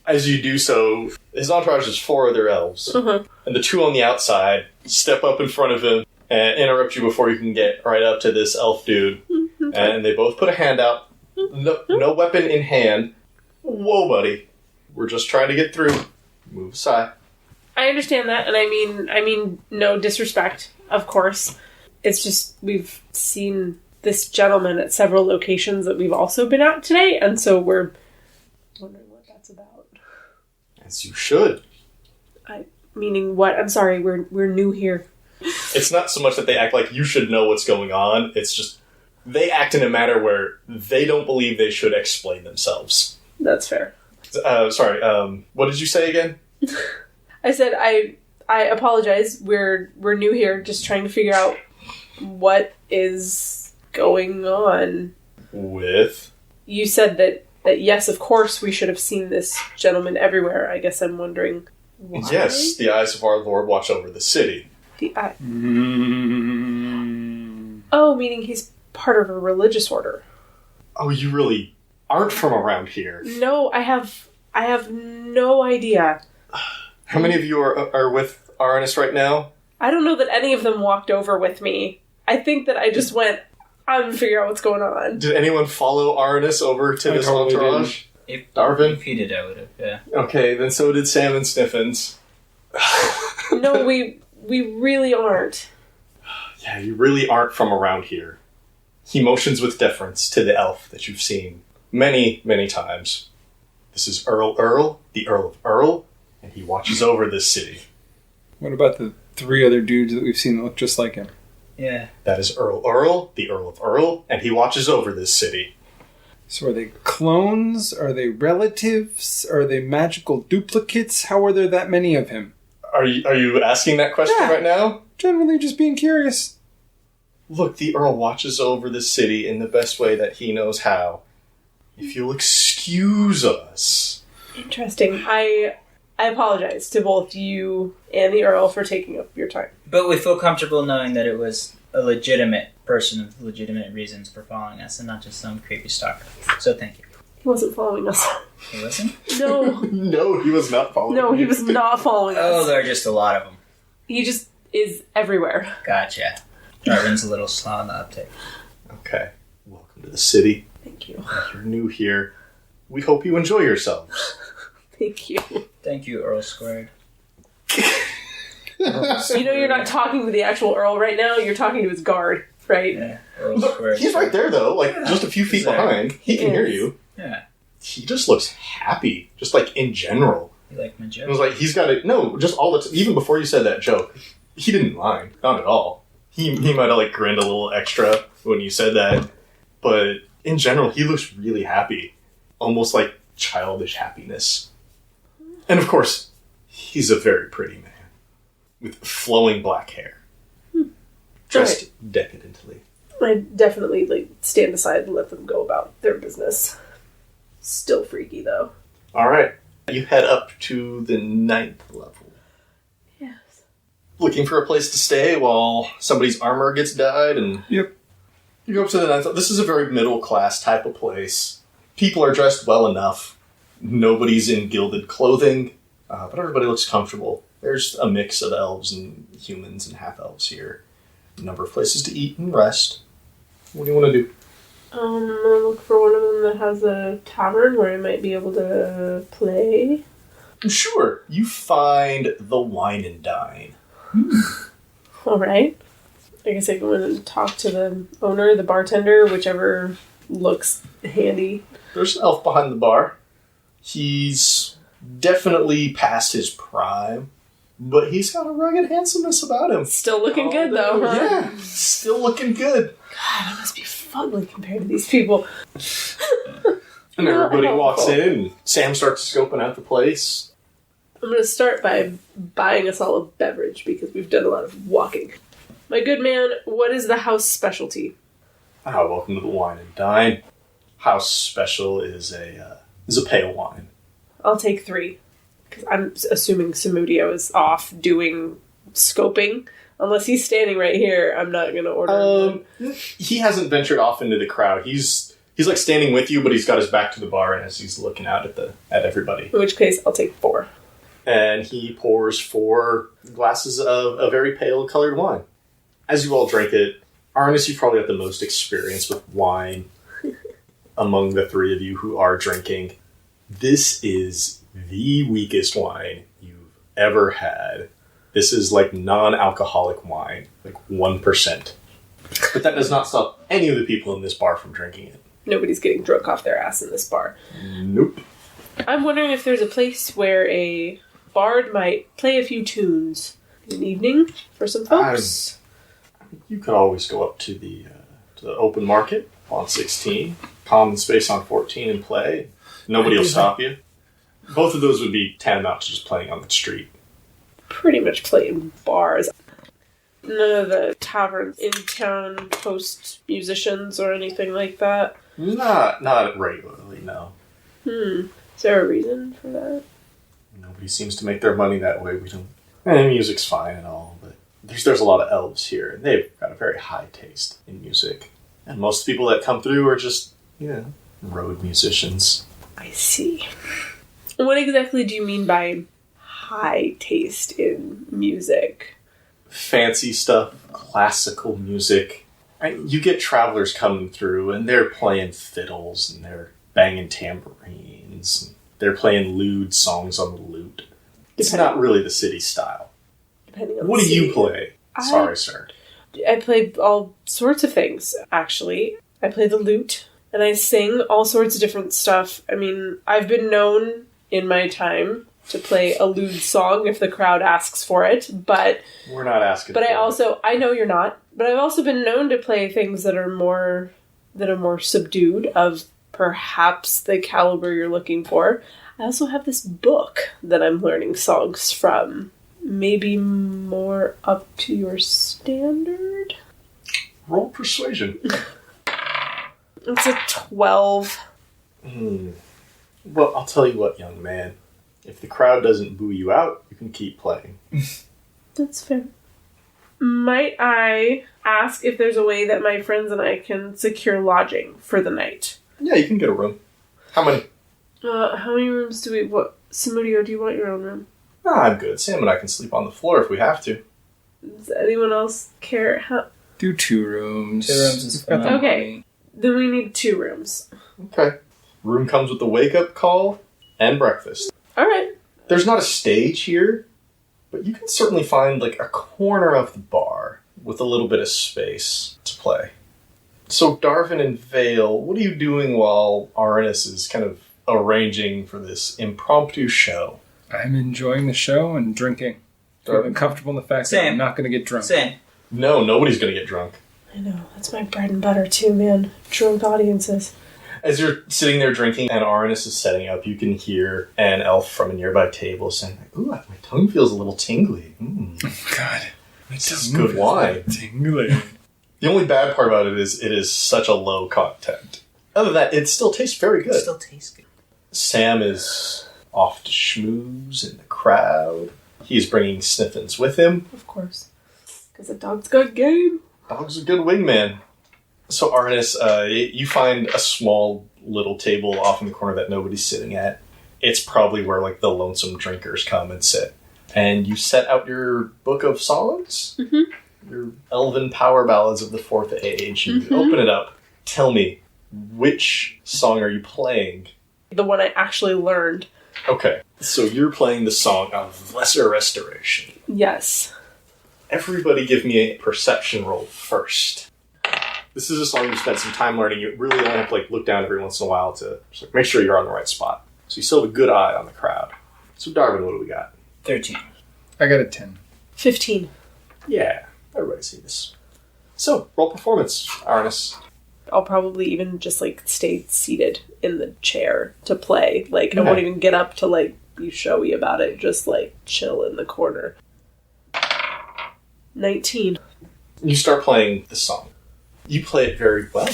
As you do so, his entourage is 4 other elves. Uh-huh. And the 2 on the outside step up in front of him and interrupt you before you can get right up to this elf dude. And they both put a hand out. No weapon in hand. Whoa, buddy. We're just trying to get through. Move aside. I understand that, and I mean, no disrespect, of course. It's just, we've seen this gentleman at several locations that we've also been at today, and so we're wondering what that's about. As you should. Meaning what? I'm sorry, we're new here. It's not so much that they act like you should know what's going on, it's just they act in a manner where they don't believe they should explain themselves. That's fair. Sorry, what did you say again? I said I apologize. We're new here, just trying to figure out what is going on. With? You said that yes, of course, we should have seen this gentleman everywhere. I guess I'm wondering why. Yes, the eyes of our Lord watch over the city. The eye. Oh, meaning he's part of a religious order. Oh, you really aren't from around here. No, I have no idea. How many of you are with Arnis right now? I don't know that any of them walked over with me. I think that I just went, I'm gonna figure out what's going on. Did anyone follow Arnis over to this totally entourage? Darvin? If he did, I would have, yeah. Okay, then so did Sam and Sniffins. No, we really aren't. Yeah, you really aren't from around here. He motions with deference to the elf that you've seen many, many times. This is Earl, the Earl of Earl, and he watches over this city. What about the 3 other dudes that we've seen that look just like him? Yeah. That is Earl, the Earl of Earl, and he watches over this city. So are they clones? Are they relatives? Are they magical duplicates? How are there that many of him? Are you asking that question Yeah. right now? Generally just being curious. Look, the Earl watches over the city in the best way that he knows how. If you'll excuse us. Interesting. I apologize to both you and the Earl for taking up your time. But we feel comfortable knowing that it was a legitimate person with legitimate reasons for following us and not just some creepy stalker. So thank you. He wasn't following us. He wasn't? No. No, he was not following No, he you. was not following Oh, us. there are just a lot of them. He just is everywhere. Gotcha. Darwin's a little slow on the uptake. Okay. Welcome to the city. Thank you. You're new here. We hope you enjoy yourselves. Thank you. Thank you, Earl Squared. You know you're not talking to the actual Earl right now, you're talking to his guard, right? Yeah, Earl Look, Squared. he's right there, though, like just a few feet He's there. behind. He can hear Yes. you. Yeah. He just looks happy, just like in general. You like my It joke? was like he's got it. No, just all the time. Even before you said that joke, he didn't mind, not at all. He might have like grinned a little extra when you said that, but in general, he looks really happy, almost like childish happiness. And of course, he's a very pretty man with flowing black hair, dressed decadently. I definitely stand aside and let them go about their business. Still freaky though. All right, you head up to the 9th level. Yes. Looking for a place to stay while somebody's armor gets dyed, and Yep. you go up to the 9th. This is a very middle class type of place. People are dressed well enough. Nobody's in gilded clothing, but everybody looks comfortable. There's a mix of elves and humans and half elves here. A number of places to eat and rest. What do you want to do? I'm gonna look for one of them that has a tavern where I might be able to play. Sure. You find the Wine and Dine. Alright. I guess I go in and talk to the owner, the bartender, whichever looks handy. There's an elf behind the bar. He's definitely past his prime, but he's got a rugged handsomeness about him. Still looking good though, huh? Yeah, still looking good. God, I must be fugly compared to these people. And everybody Not walks helpful. in, and Sam starts scoping out the place. I'm gonna start by buying us all a beverage because we've done a lot of walking. My good man, what is the house specialty? Welcome to the Wine and Dine. House special is a pale wine. I'll take 3. Because I'm assuming Samudio is off doing scoping. Unless he's standing right here, I'm not going to order him. He hasn't ventured off into the crowd. He's like standing with you, but he's got his back to the bar and as he's looking out at everybody. In which case, I'll take 4. And he pours 4 glasses of a very pale colored wine. As you all drink it, Arnis, you probably have the most experience with wine among the 3 of you who are drinking. This is the weakest wine you've ever had. This is like non-alcoholic wine, like 1%. But that does not stop any of the people in this bar from drinking it. Nobody's getting drunk off their ass in this bar. Nope. I'm wondering if there's a place where a bard might play a few tunes in the evening for some folks. You could always go up to the open market on 16, common space on 14 and play. Nobody will stop you. Both of those would be tantamount to just playing on the street. Pretty much play in bars. None of the taverns in town host musicians or anything like that. Not regularly, no. Is there a reason for that? Nobody seems to make their money that way. We don't. And music's fine and all, but there's a lot of elves here, and they've got a very high taste in music. And most people that come through are just, road musicians. I see. What exactly do you mean by high taste in music? Fancy stuff, classical music. You get travelers coming through, and they're playing fiddles, and they're banging tambourines, and they're playing lewd songs on the lute. It's not really the city style. Depending on what the do city. you play? Sorry, sir. I play all sorts of things, actually. I play the lute, and I sing all sorts of different stuff. I mean, I've been known in my time to play a lewd song if the crowd asks for it, but... We're not asking But for I know you're not, but I've also been known to play things that are more subdued, of perhaps the caliber you're looking for. I also have this book that I'm learning songs from. Maybe more up to your standard? Roll persuasion. It's a 12. Well, I'll tell you what, young man. If the crowd doesn't boo you out, you can keep playing. That's fair. Might I ask if there's a way that my friends and I can secure lodging for the night? Yeah, you can get a room. How many? How many rooms do we... Samudio, do you want your own room? I'm good. Sam and I can sleep on the floor if we have to. Does anyone else care? Do 2 rooms. 2 rooms is fine. Okay. Then we need 2 rooms. Okay. Room comes with the wake-up call and breakfast. Alright. There's not a stage here, but you can certainly find like a corner of the bar with a little bit of space to play. So Darvin and Vale, what are you doing while Arnis is kind of arranging for this impromptu show? I'm enjoying the show and drinking. Feeling comfortable in the fact that I'm not going to get drunk. Same. No, nobody's going to get drunk. I know. That's my bread and butter too, man. Drunk audiences. As you're sitting there drinking and Arnis is setting up, you can hear an elf from a nearby table saying, "Ooh, my tongue feels a little tingly. Oh, God. This is good wine." Tingling. The only bad part about it is such a low content. Other than that, it still tastes very good. It still tastes good. Sam is off to schmooze in the crowd. He's bringing Sniffins with him. Of course. Because the dog's got game. Dog's a good wingman. So Arnis, you find a small little table off in the corner that nobody's sitting at. It's probably where like the lonesome drinkers come and sit. And you set out your book of songs, your elven power ballads of the 4th Age. You open it up. Tell me, which song are you playing? The one I actually learned. Okay, so you're playing the song of Lesser Restoration. Yes. Everybody give me a perception roll first. This is a song you spent some time learning. You really only have to look down every once in a while to just, make sure you're on the right spot. So you still have a good eye on the crowd. So Darvin, what do we got? 13. I got a 10. 15. Yeah, everybody see this. So, roll performance, Arnis. I'll probably even just stay seated in the chair to play. I won't even get up to be showy about it. Just chill in the corner. 19. You start playing the song. You play it very well,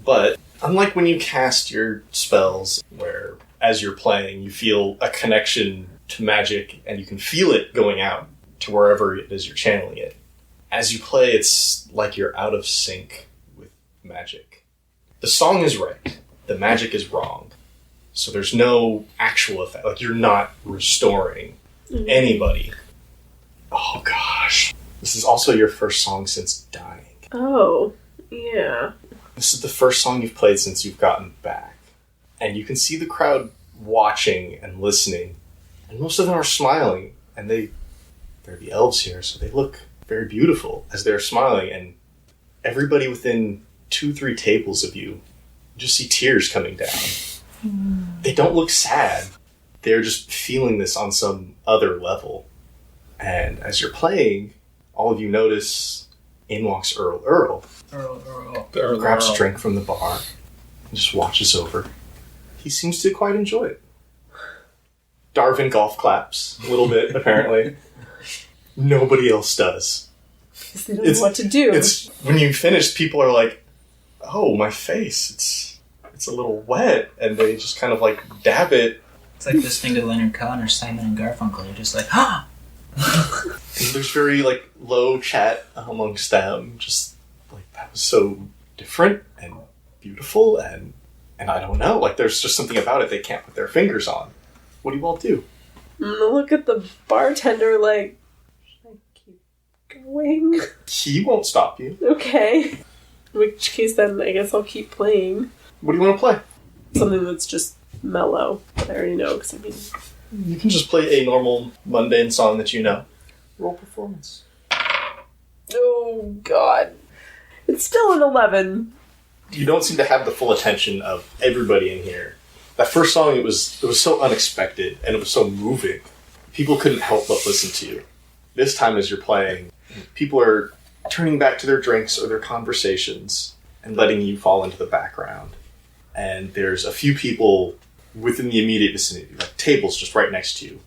but unlike when you cast your spells, where as you're playing, you feel a connection to magic and you can feel it going out to wherever it is you're channeling it. As you play, it's like you're out of sync with magic. The song is right. The magic is wrong. So there's no actual effect. Like, you're not restoring anybody. Oh, gosh. This is also your first song since dying. Oh, yeah. This is the first song you've played since you've gotten back. And you can see the crowd watching and listening. And most of them are smiling. And they're the elves here, so they look very beautiful as they're smiling. And everybody within 2-3 tables of you just see tears coming down. They don't look sad. They're just feeling this on some other level. And as you're playing, all of you notice in walks Earl. Earl grabs a drink from the bar and just watches over. He seems to quite enjoy it. Darwin golf claps a little bit, apparently. Nobody else does. Because they don't know what to do. It's when you finish, people are like, "Oh, my face, it's a little wet," and they just kind of like dab it. It's like listening to Leonard Cohen or Simon and Garfunkel. You're just like, ah! And there's very like low chat amongst them, just like, that was so different and beautiful, and I don't know, like, there's just something about it they can't put their fingers on. What do you all do? Look at the bartender like, should I keep going? He won't stop you. Okay. In which case then I guess I'll keep playing. What do you want to play? Something that's just mellow. I already know, because I mean... You can just play a normal, mundane song that you know. Roll performance. Oh, God. It's still an 11. You don't seem to have the full attention of everybody in here. That first song, it was so unexpected, and it was so moving. People couldn't help but listen to you. This time as you're playing, people are turning back to their drinks or their conversations and letting you fall into the background. And there's a few people within the immediate vicinity, like tables just right next to you.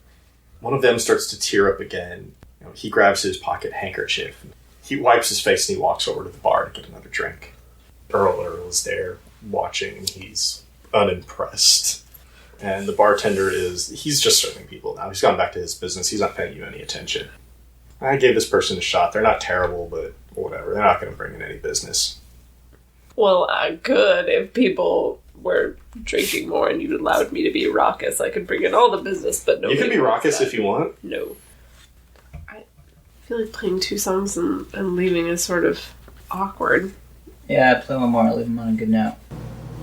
One of them starts to tear up again. You know, he grabs his pocket handkerchief. He wipes his face and he walks over to the bar to get another drink. Earl is there watching, and he's unimpressed. And the bartender he's just serving people now. He's gone back to his business. He's not paying you any attention. I gave this person a shot. They're not terrible, but whatever. They're not going to bring in any business. Well, good. If people were drinking more and you allowed me to be raucous, I could bring in all the business, but no. You can be raucous if you want. No. I feel like playing 2 songs and leaving is sort of awkward. Yeah, play one more, leave them on a good note.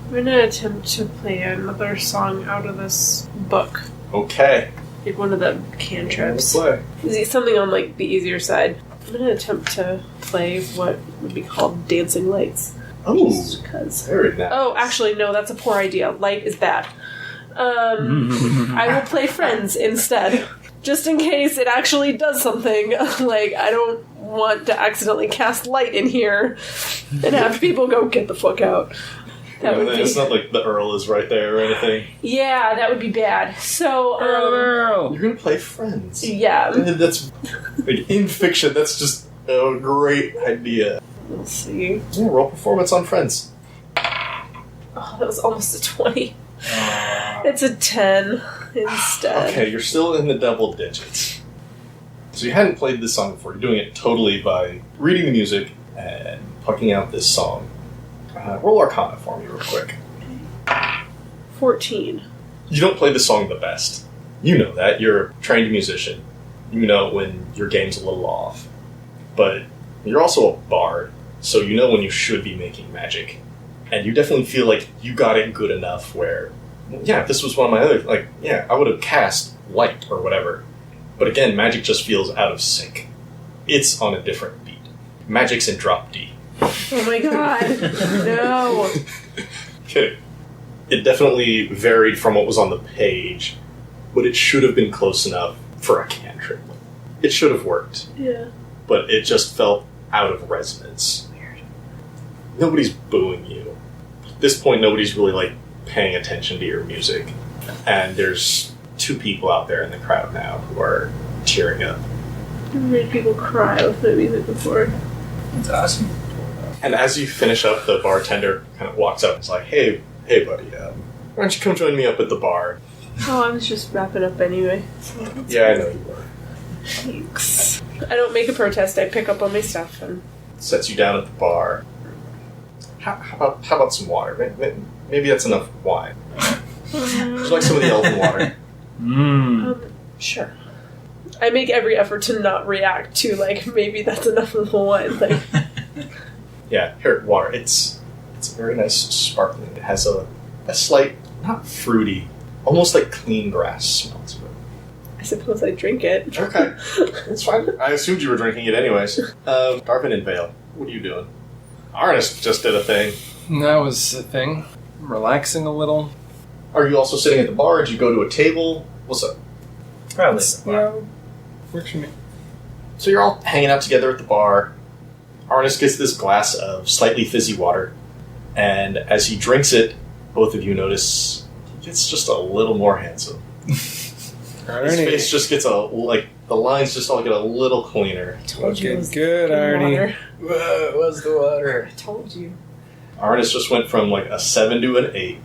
I'm gonna attempt to play another song out of this book. Okay. Like one of the cantrips. Play. Is it something on like the easier side? I'm gonna attempt to play what would be called Dancing Lights. Oh, very nice. Oh, actually, no, that's a poor idea. Light is bad. I will play Friends instead. Just in case it actually does something. Like, I don't want to accidentally cast light in here and have people go, get the fuck out. It's not like the Earl is right there or anything. Yeah, that would be bad. So, you're gonna play Friends. Yeah. That's, like, in fiction, that's just a great idea. Let's see. Yeah, roll performance on Friends. Oh, that was almost a 20. It's a 10 instead. Okay, you're still in the double digits. So you hadn't played this song before. You're doing it totally by reading the music and plucking out this song. Roll Arcana for me real quick. 14. You don't play the song the best. You know that. You're a trained musician. You know when your game's a little off. But you're also a bard, so you know when you should be making magic. And you definitely feel like you got it good enough where, yeah, if this was one of my other, like, yeah, I would have cast light or whatever. But again, magic just feels out of sync. It's on a different beat. Magic's in drop D. Oh my god. No. Okay. It definitely varied from what was on the page, but it should have been close enough for a cantrip. It should have worked. Yeah. But it just felt out of resonance. Weird. Nobody's booing you. At this point, nobody's really, like, paying attention to your music. And there's 2 people out there in the crowd now who are cheering up. I've made people cry with my music before. That's awesome. And as you finish up, the bartender kind of walks up and is like, hey buddy, why don't you come join me up at the bar? Oh, I was just wrapping up anyway. Yeah, I know you were. Thanks. I don't make a protest. I pick up all my stuff and Sets you down at the bar. How about some water? Maybe that's enough wine. Would you like some of the elven water? Sure. I make every effort to not react to like maybe that's enough of the wine. Like, Yeah, here, water. It's very nice, sparkling. It has a slight, not fruity, almost like clean grass smell to it. I suppose I drink it. Okay, that's fine. I assumed you were drinking it anyways. Darvin and Vale, what are you doing? Arnis just did a thing. That was a thing. I'm relaxing a little. Are you also sitting at the bar? Did you go to a table? What's up? Probably. The bar. Works for me. So you're all hanging out together at the bar. Arnis gets this glass of slightly fizzy water, and as he drinks it, both of you notice he gets just a little more handsome. His face just gets the lines just all get a little cleaner. Looking good, Arnie. Whoa, what's the water? I told you. Arnis just went from like a 7 to an 8.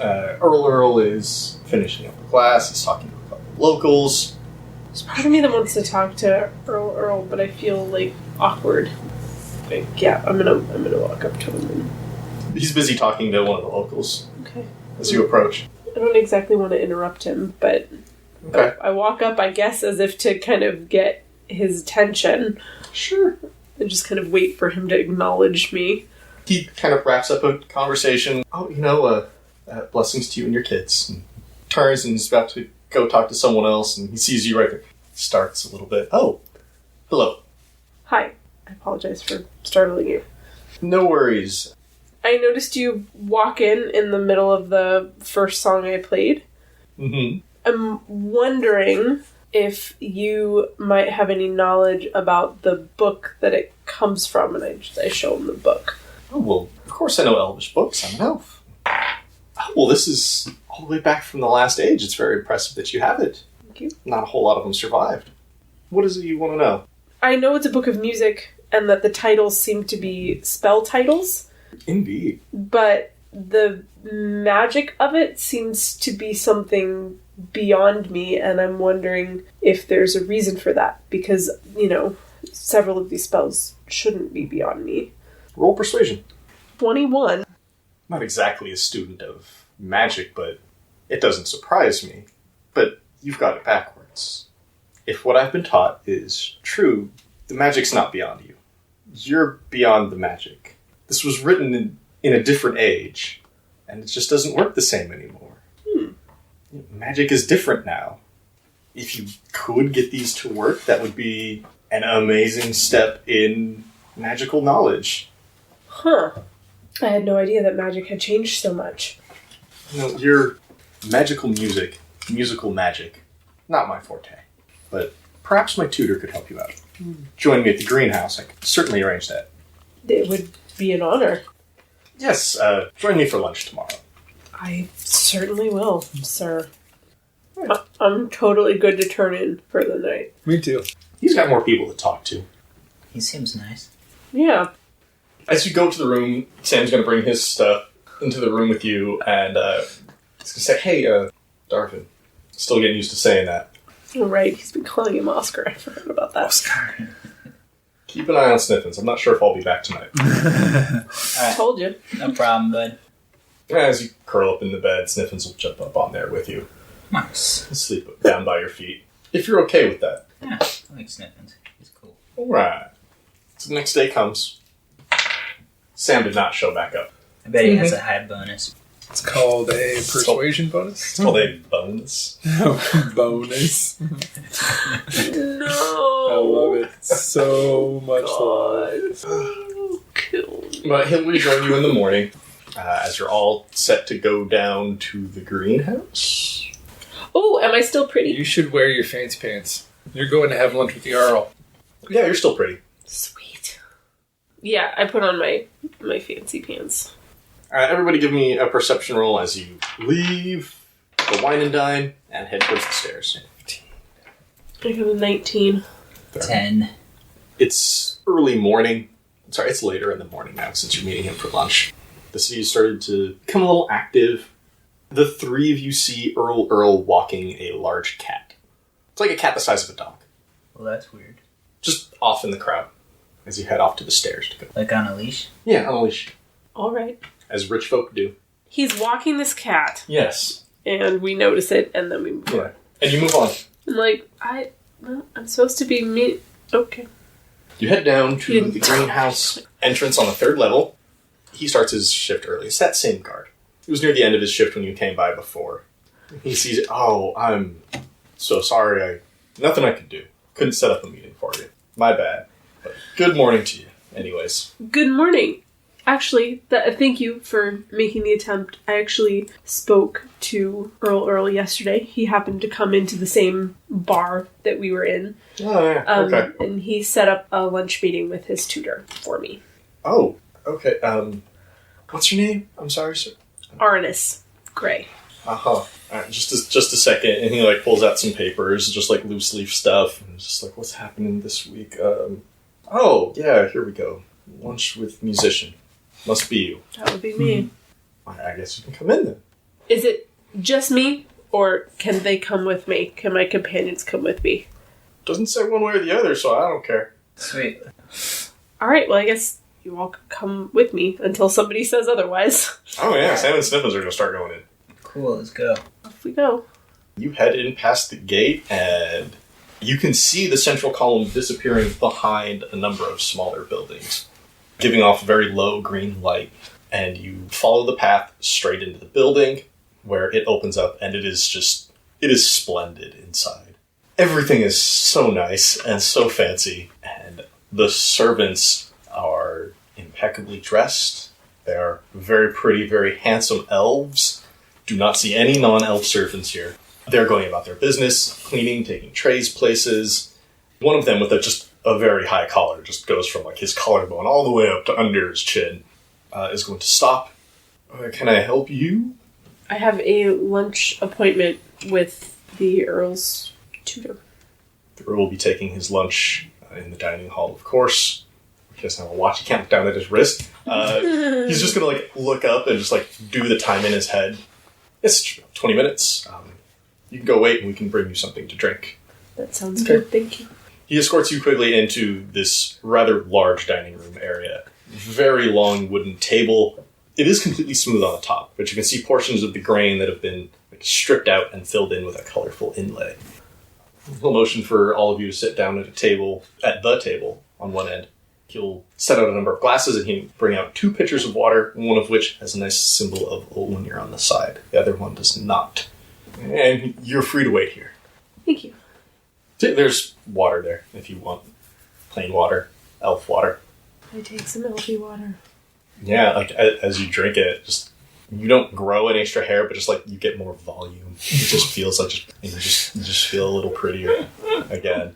Earl is finishing up the class. He's talking to a couple of locals. There's part of me that wants to talk to Earl, but I feel like awkward. Like, yeah, I'm gonna walk up to him. And... He's busy talking to one of the locals Okay. as you approach. I don't exactly want to interrupt him, but Okay. I walk up, I guess, as if to kind of get his attention. Sure. And just kind of wait for him to acknowledge me. He kind of wraps up a conversation. Oh, blessings to you and your kids. And turns and he's about to go talk to someone else, and he sees you right there. Starts a little bit. Oh, hello. Hi. I apologize for startling you. No worries. I noticed you walk in the middle of the first song I played. Mm-hmm. I'm wondering if you might have any knowledge about the book that it comes from, and I show him the book. Oh, well, of course I know Elvish books. I'm an elf. Oh, well, this is all the way back from the last age. It's very impressive that you have it. Thank you. Not a whole lot of them survived. What is it you want to know? I know it's a book of music, and that the titles seem to be spell titles, Indeed. but the magic of it seems to be something beyond me, and I'm wondering if there's a reason for that, because, several of these spells shouldn't be beyond me. Roll persuasion. 21. Not exactly a student of magic, but it doesn't surprise me. But you've got it backwards. If what I've been taught is true, the magic's not beyond you. You're beyond the magic. This was written in a different age, and it just doesn't work the same anymore. Magic is different now. If you could get these to work, that would be an amazing step in magical knowledge. Huh. I had no idea that magic had changed so much. Your magical musical magic, not my forte. But perhaps my tutor could help you out. Join me at the greenhouse. I could certainly arrange that. It would be an honor. Yes, join me for lunch tomorrow. I certainly will, sir. I'm totally good to turn in for the night. Me too. He's got more people to talk to. He seems nice. Yeah. As you go to the room, Sam's going to bring his stuff into the room with you, and he's going to say, hey, Darvin. Still getting used to saying that. You're right, he's been calling him Oscar. I forgot about that. Oscar. Keep an eye on Sniffins. I'm not sure if I'll be back tonight. Alright, Told you. no problem, bud. As you curl up in the bed, Sniffins will jump up on there with you Nice. and sleep down by your feet. If you're okay with that. Yeah, I like Sniffins. He's cool. Alright. So the next day comes. Sam did not show back up. I bet he has a high bonus. It's called a persuasion bonus. It's called a bonus. Bonus. No. I love it so much. Kill me. But he'll rejoin you in the morning as you're all set to go down to the greenhouse. Oh, am I still pretty? You should wear your fancy pants. You're going to have lunch with the Earl. Yeah, you're still pretty. Sweet. Yeah, I put on my fancy pants. Alright, everybody give me a perception roll as you leave the wine and dine and head towards the stairs. I got a 19. 10. It's early morning. Sorry, it's later in the morning now since you're meeting him for lunch. The city started to become a little active. The three of you see Earl walking a large cat. It's like a cat the size of a dog. Well, that's weird. Just off in the crowd as you head off to the stairs to go. Like on a leash? Yeah, on a leash. All right. As rich folk do. He's walking this cat, Yes. and we notice it, and then we move on. Yeah. And you move on. I'm like, I'm supposed to be me. Okay. You head down to the greenhouse entrance on the 3rd level. He starts his shift early. It's that same guard. It was near the end of his shift when you came by before. He sees it. Oh, I'm so sorry. Nothing I could do. Couldn't set up a meeting for you. My bad. But good morning to you, anyways. Good morning. Actually, thank you for making the attempt. I actually spoke to Earl yesterday. He happened to come into the same bar that we were in. Oh, yeah. Okay. And he set up a lunch meeting with his tutor for me. Oh, okay. What's your name? I'm sorry, sir. Arnis Gray. Uh-huh. Just a second, and he pulls out some papers, just loose leaf stuff, and just what's happening this week? Oh, yeah, here we go. Lunch with musician. Must be you. That would be me. I guess you can come in then. Is it just me, or can they come with me? Can my companions come with me? Doesn't say one way or the other, so I don't care. Sweet. All right, well, I guess you all could come with me until somebody says otherwise. Oh yeah, Sam and Sniffles are going to start going in. Cool, let's go. Off we go. You head in past the gate, and you can see the central column disappearing behind a number of smaller buildings, giving off very low green light. And you follow the path straight into the building, where it opens up, and it is splendid inside. Everything is so nice and so fancy, and the servants are impeccably dressed. They are very pretty, very handsome elves. Do not see any non-elf servants here. They're going about their business, cleaning, taking trays places. One of them with just a very high collar, just goes from his collarbone all the way up to under his chin, is going to stop. Can I help you? I have a lunch appointment with the Earl's tutor. The Earl will be taking his lunch in the dining hall, of course. He doesn't have a watch. He can't look down at his wrist. He's just going to look up and just do the time in his head. It's 20 minutes. You can go wait and we can bring you something to drink. That sounds good, thank you. He escorts you quickly into this rather large dining room area. Very long wooden table. It is completely smooth on the top, but you can see portions of the grain that have been stripped out and filled in with a colorful inlay. He'll motion for all of you to sit down at the table on one end. He'll set out a number of glasses and he'll bring out 2 pitchers of water, one of which has a nice symbol of Olwenir on the side. The other one does not. And you're free to wait here. Thank you. There's water there if you want. Plain water. Elf water. I take some elfy water. Yeah, as you drink it, just you don't grow an extra hair, but just you get more volume. It just feels you just feel a little prettier again.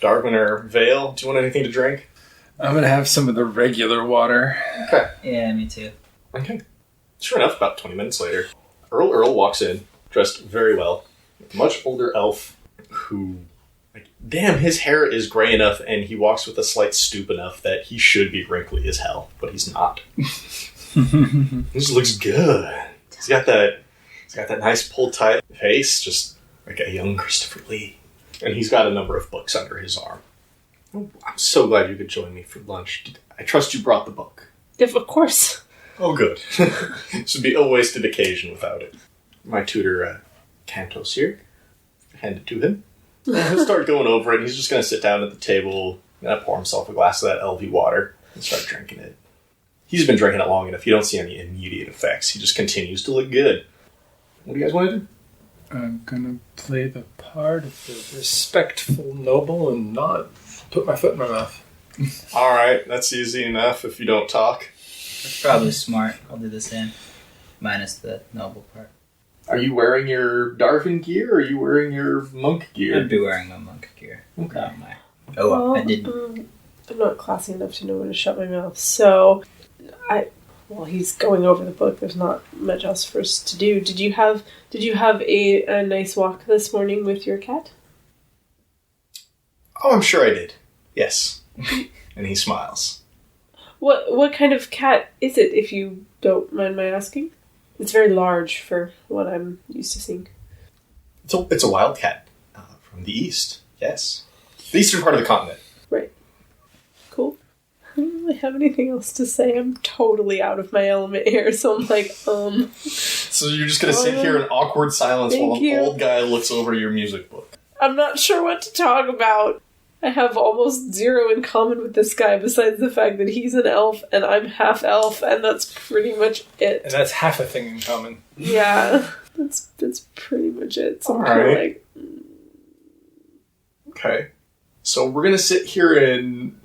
Darwin or Vale, do you want anything to drink? I'm going to have some of the regular water. Okay. Yeah, me too. Okay. Sure enough, about 20 minutes later, Earl walks in, dressed very well. A much older elf who, damn, his hair is gray enough and he walks with a slight stoop enough that he should be wrinkly as hell, but he's not. This looks good. He's got that nice pulled tight face, just like a young Christopher Lee. And he's got a number of books under his arm. Oh, I'm so glad you could join me for lunch. I trust you brought the book. Of course. Oh, good. This would be a wasted occasion without it. My tutor, Cantos here. Hand it to him. And he'll start going over it. He's just going to sit down at the table, pour himself a glass of that LV water, and start drinking it. He's been drinking it long enough. You don't see any immediate effects. He just continues to look good. What do you guys want to do? I'm going to play the part of the respectful noble and not put my foot in my mouth. All right, that's easy enough if you don't talk. That's probably smart. I'll do the same. Minus the noble part. Are you wearing your Darvin gear or are you wearing your monk gear? I'd be wearing my monk gear. Okay. Not my... Oh, I didn't. I'm not classy enough to know when to shut my mouth, so while he's going over the book, there's not much else for us to do. Did you have a nice walk this morning with your cat? Oh, I'm sure I did. Yes. And he smiles. What kind of cat is it, if you don't mind my asking? It's very large for what I'm used to seeing. It's a wild cat from the east, yes. The eastern part of the continent. Right. Cool. I don't really have anything else to say. I'm totally out of my element here, so I'm like, So you're just going to sit here in awkward silence while an old guy looks over your music book. I'm not sure what to talk about. I have almost zero in common with this guy besides the fact that he's an elf and I'm half elf, and that's pretty much it. And that's half a thing in common. Yeah. That's pretty much it. So I'm Alright. kinda like, Okay. So we're going to sit here in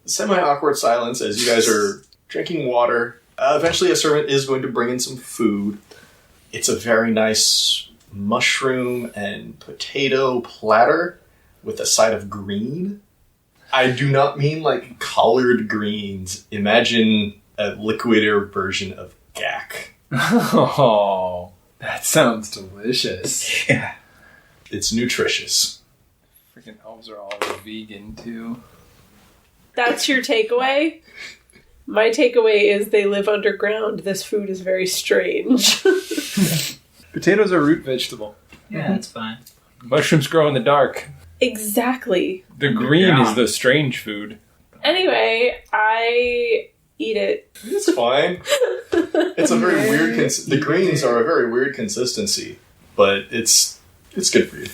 semi-awkward silence as you guys are drinking water. Eventually a servant is going to bring in some food. It's a very nice mushroom and potato platter with a side of green. I do not mean like collard greens. Imagine a liquider version of gack. Oh, that sounds delicious. Yeah. It's nutritious. Freaking elves are all vegan, too. that's your takeaway? My takeaway is they live underground. This food is very strange. Potatoes are root vegetable. Yeah, that's fine. Mushrooms grow in the dark. Exactly. The green is the strange food. Anyway, I eat it. It's fine. It's a very weird... the greens are a very weird consistency, but it's good for you.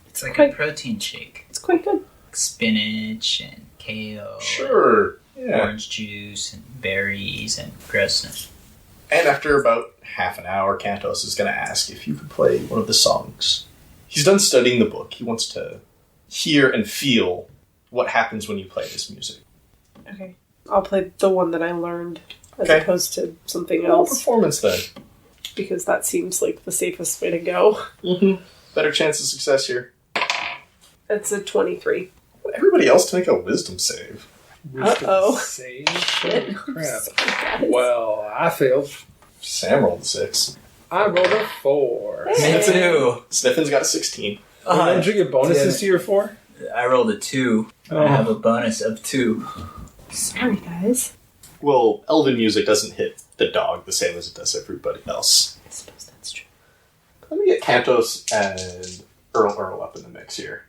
It's like Quite- a protein shake. It's quite good. Spinach and kale. Sure. Yeah. Orange juice and berries and grossness. And after about half an hour, Kantos is going to ask if you could play one of the songs. He's done studying the book. He wants to hear and feel what happens when you play this music. Okay. I'll play the one that I learned as Okay. opposed to something Well, else, performance then. because that seems like the safest way to go. Mm-hmm. Better chance of success here. It's a 23. Everybody else to make a wisdom save. Uh-oh. Save? Holy crap. Guys. Well, I failed. Sam rolled a 6. I rolled a 4. Hey. Me too. Sniffin's got a 16. Don't you get bonuses yeah. to your 4? I rolled a 2. Oh. I have a bonus of 2. Sorry, guys. Well, elven music doesn't hit the dog the same as it does everybody else. I suppose that's true. Let me get Kantos and Earl up in the mix here.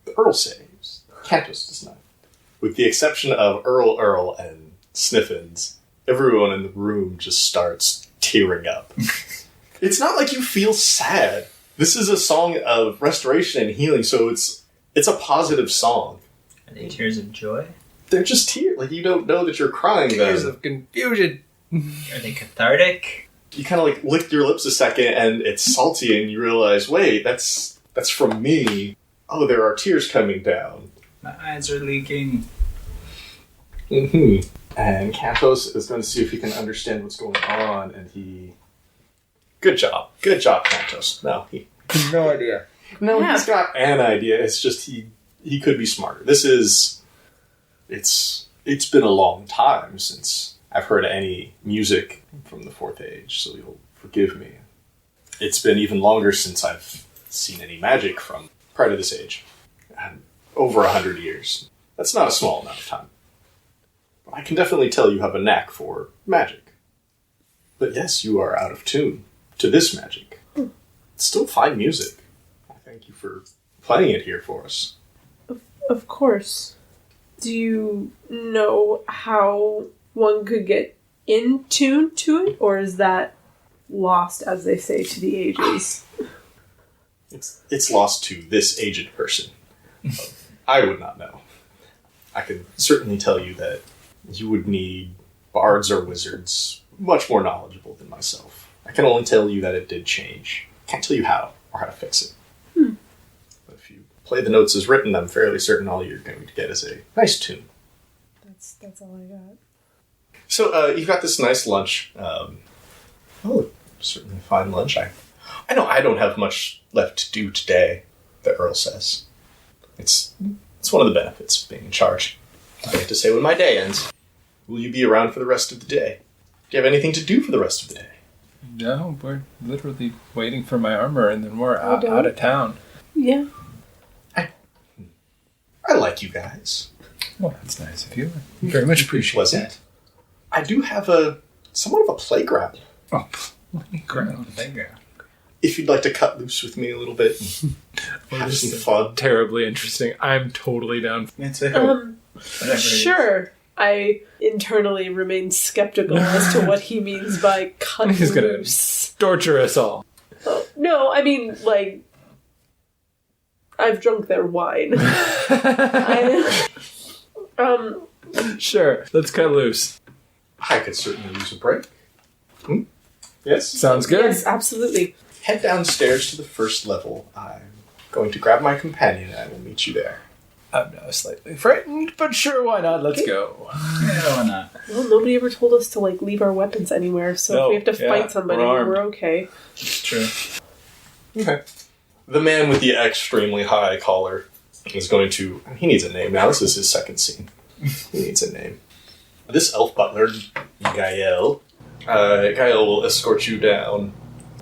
The Earl saves. Kantos does not. With the exception of Earl, and Sniffins, everyone in the room just starts tearing up. It's not like you feel sad. This is a song of restoration and healing, so it's a positive song. Are they tears of joy? They're just tears. Like, you don't know that you're crying Tears then. of confusion. Are they cathartic? You kind of like lick your lips a second and it's salty and you realize, wait, that's from me. Oh, there are tears coming down. My eyes are leaking. Mm-hmm. And Kantos is going to see if he can understand what's going on, and he... Good job, Kantos. No idea. He's got an idea, it's just he could be smarter. This is... It's been a long time since I've heard any music from the Fourth Age, so you'll forgive me. It's been even longer since I've seen any magic from prior to this age. And over 100 years. That's not a small amount of time. But I can definitely tell you have a knack for magic. But yes, you are out of tune to this magic. It's still fine music. I thank you for playing it here for us. Of course. Do you know how one could get in tune to it, or is that lost, as they say, to the ages? It's lost to this aged person. I would not know. I can certainly tell you that you would need bards or wizards much more knowledgeable than myself. I can only tell you that it did change. Can't tell you how or how to fix it. But if you play the notes as written, I'm fairly certain all you're going to get is a nice tune. That's all I got. So you've got this nice lunch. Certainly a fine lunch. I know I don't have much left to do today, the Earl says. It's one of the benefits of being in charge. I get to say when my day ends. Will you be around for the rest of the day? Do you have anything to do for the rest of the day? No, we're literally waiting for my armor, and then we're don't. out of town. Yeah. I like you guys. Well, that's nice of you. Very much appreciate Pleasant. that. I do have somewhat of a playground. Oh, playground. If you'd like to cut loose with me a little bit and have some fun. Terribly interesting. I'm totally down. Whatever it is. Sure. I internally remain skeptical as to what he means by cut He's gonna loose. torture us all. Oh, no, I mean, like, I've drunk their wine. Sure, let's cut loose. I could certainly use a break. Yes? Sounds good. Yes, absolutely. Head downstairs to the first level. I'm going to grab my companion and I will meet you there. I'm now slightly frightened, but sure, why not? Let's go. Yeah, why not? Well, nobody ever told us to, like, leave our weapons anywhere, so No, if we have to yeah, fight somebody, we're armed. we're okay. It's true. Okay. The man with the extremely high collar is going to... He needs a name now. This is his second scene. He needs a name. This elf butler, Gael, Gael will escort you down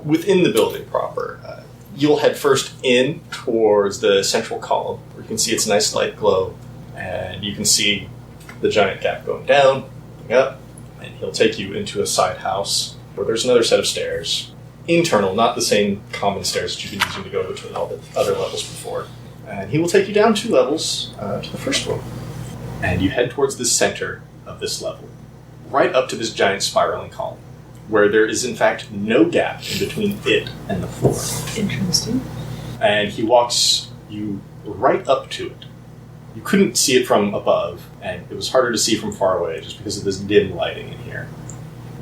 within the building proper. You'll head first in towards the central column, where you can see its nice light glow, and you can see the giant gap going down, going up, and he'll take you into a side house where there's another set of stairs. Internal, not the same common stairs that you've been using to go between all the other levels before. And he will take you down 2 levels to the first one. And you head towards the center of this level, right up to this giant spiraling column, where there is in fact no gap in between it and the floor. Interesting. And he walks you right up to it. You couldn't see it from above, and it was harder to see from far away just because of this dim lighting in here.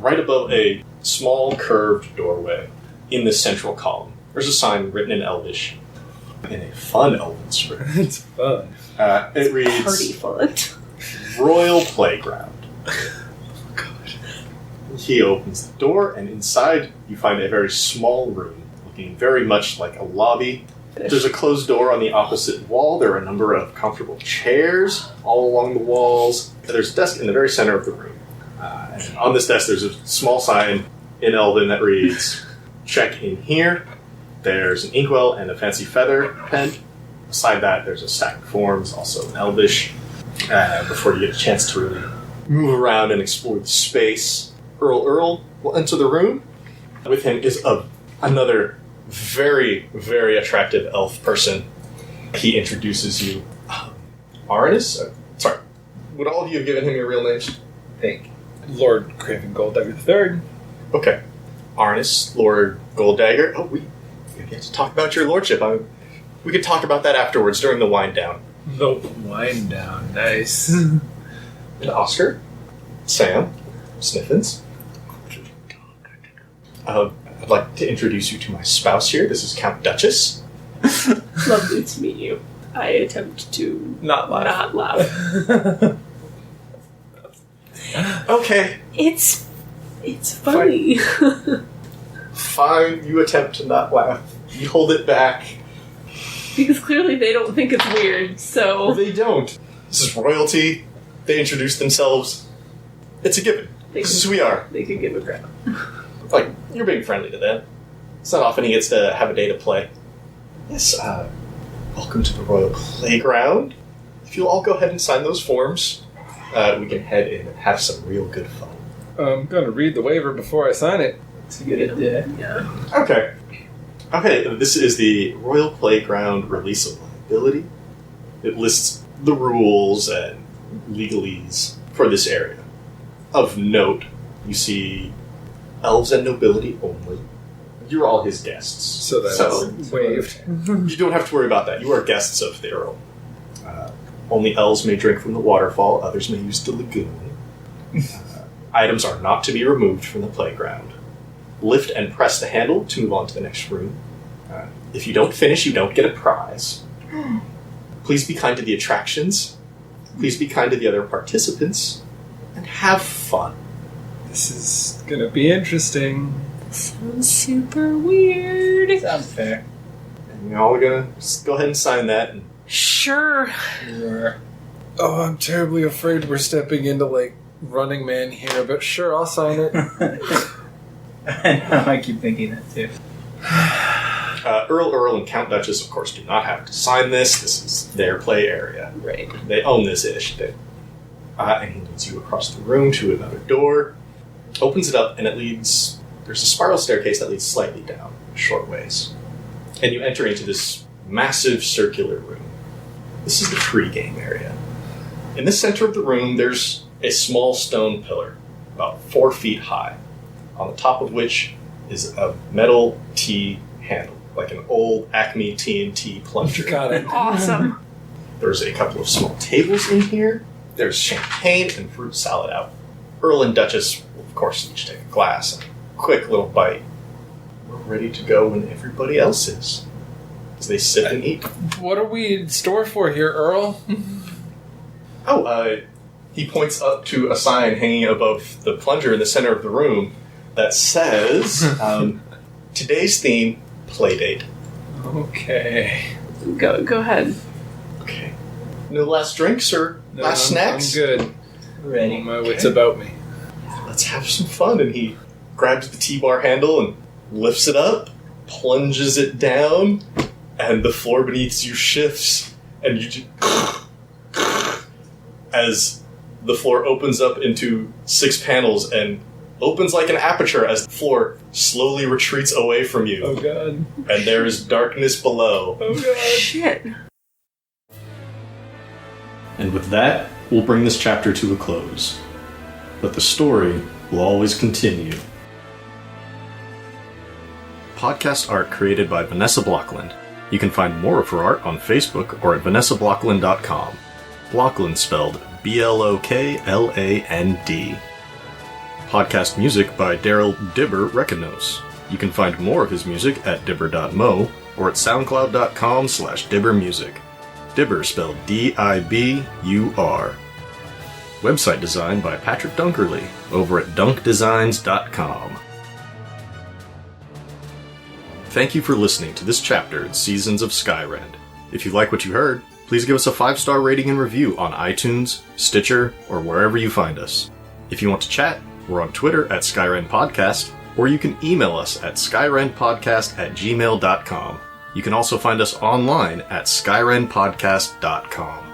Right above a small curved doorway in the central column, there's a sign written in Elvish, in a fun Elven script. It's fun. It reads, Party font. Royal Playground. He opens the door, and inside you find a very small room, looking very much like a lobby. There's a closed door on the opposite wall. There are a number of comfortable chairs all along the walls. There's a desk in the very center of the room. And on this desk, there's a small sign in Elven that reads, "Check in here." There's an inkwell and a fancy feather pen. Beside that, there's a stack of forms, also in Elvish. Before you get a chance to really move around and explore the space, Earl will enter the room. With him is another very, very attractive elf person. He introduces you. Arnis? Sorry. Would all of you have given him your real names? Pig. Lord Craven Golddagger III. Okay. Arnis, Lord Golddagger. Oh, we get to talk about your lordship. We could talk about that afterwards during the wind down. The wind down. Nice. And Oscar, Sam, Sniffins. I'd like to introduce you to my spouse here. This is Count Duchess. Lovely to meet you. I attempt to Not laugh. not laugh. Okay, It's funny. fine. You attempt to not laugh. You hold it back. Because clearly they don't think it's weird, so... They don't. This is royalty. They introduce themselves. It's a given. This is who we are. They could give a crap. Like, you're being friendly to them. It's not often he gets to have a day to play. Yes, welcome to the Royal Playground. If you'll all go ahead and sign those forms, we can head in and have some real good fun. I'm gonna read the waiver before I sign it. It's a good idea. Yeah. Okay. Okay, this is the Royal Playground Release of Liability. It lists the rules and legalese for this area. Of note, you see elves and nobility only. You're all his guests. So that's waived. You don't have to worry about that. You are guests of the Earl. Only elves may drink from the waterfall, others may use the lagoon. Items are not to be removed from the playground. Lift and press the handle to move on to the next room. If you don't finish, you don't get a prize. Please be kind to the attractions. Please be kind to the other participants. And have fun. This is gonna be interesting. Sounds super weird. Sounds fair. And you're all gonna just go ahead and sign that. And Sure. Sure. Oh, I'm terribly afraid we're stepping into, like, Running Man here, but sure, I'll sign it. I know, I keep thinking that too. Earl, and Count Duchess, of course, do not have to sign this. This is their play area. Right. They own this ish. And he leads you across the room to another door, opens it up, and it leads... There's a spiral staircase that leads slightly down, a short ways. And you enter into this massive circular room. This is the pre-game area. In the center of the room, there's a small stone pillar, about 4 feet high, on the top of which is a metal T handle, like an old Acme TNT plunger. Got it. Awesome. There's a couple of small tables in here. There's champagne and fruit salad out. Earl and Duchess will, of course, each take a glass and a quick little bite. We're ready to go when everybody else is. As they sit and eat. What are we in store for here, Earl? He points up to a sign hanging above the plunger in the center of the room that says, today's theme, Playdate. Okay. Go ahead. Okay. No last drinks or last snacks? I'm good. Ready. My wits about me. Let's have some fun. And he grabs the T-bar handle and lifts it up, plunges it down, and the floor beneath you shifts, and you just... as the floor opens up into 6 panels and opens like an aperture as the floor slowly retreats away from you. Oh god. And there is darkness below. Oh god. Shit. And with that, we'll bring this chapter to a close. But the story will always continue. Podcast art created by Vanessa Blockland. You can find more of her art on Facebook or at vanessablockland.com. Blockland spelled Blokland. Podcast music by Daryl Dibber Rekinos. You can find more of his music at dibber.mo or at soundcloud.com/dibbermusic. Dibber spelled Dibur. Website design by Patrick Dunkerley over at dunkdesigns.com. Thank you for listening to this chapter in Seasons of Skyrend. If you like what you heard, please give us a 5-star rating and review on iTunes, Stitcher, or wherever you find us. If you want to chat, we're on Twitter at Skyrend Podcast, or you can email us at skyrendpodcast@gmail.com. You can also find us online at skyrendpodcast.com.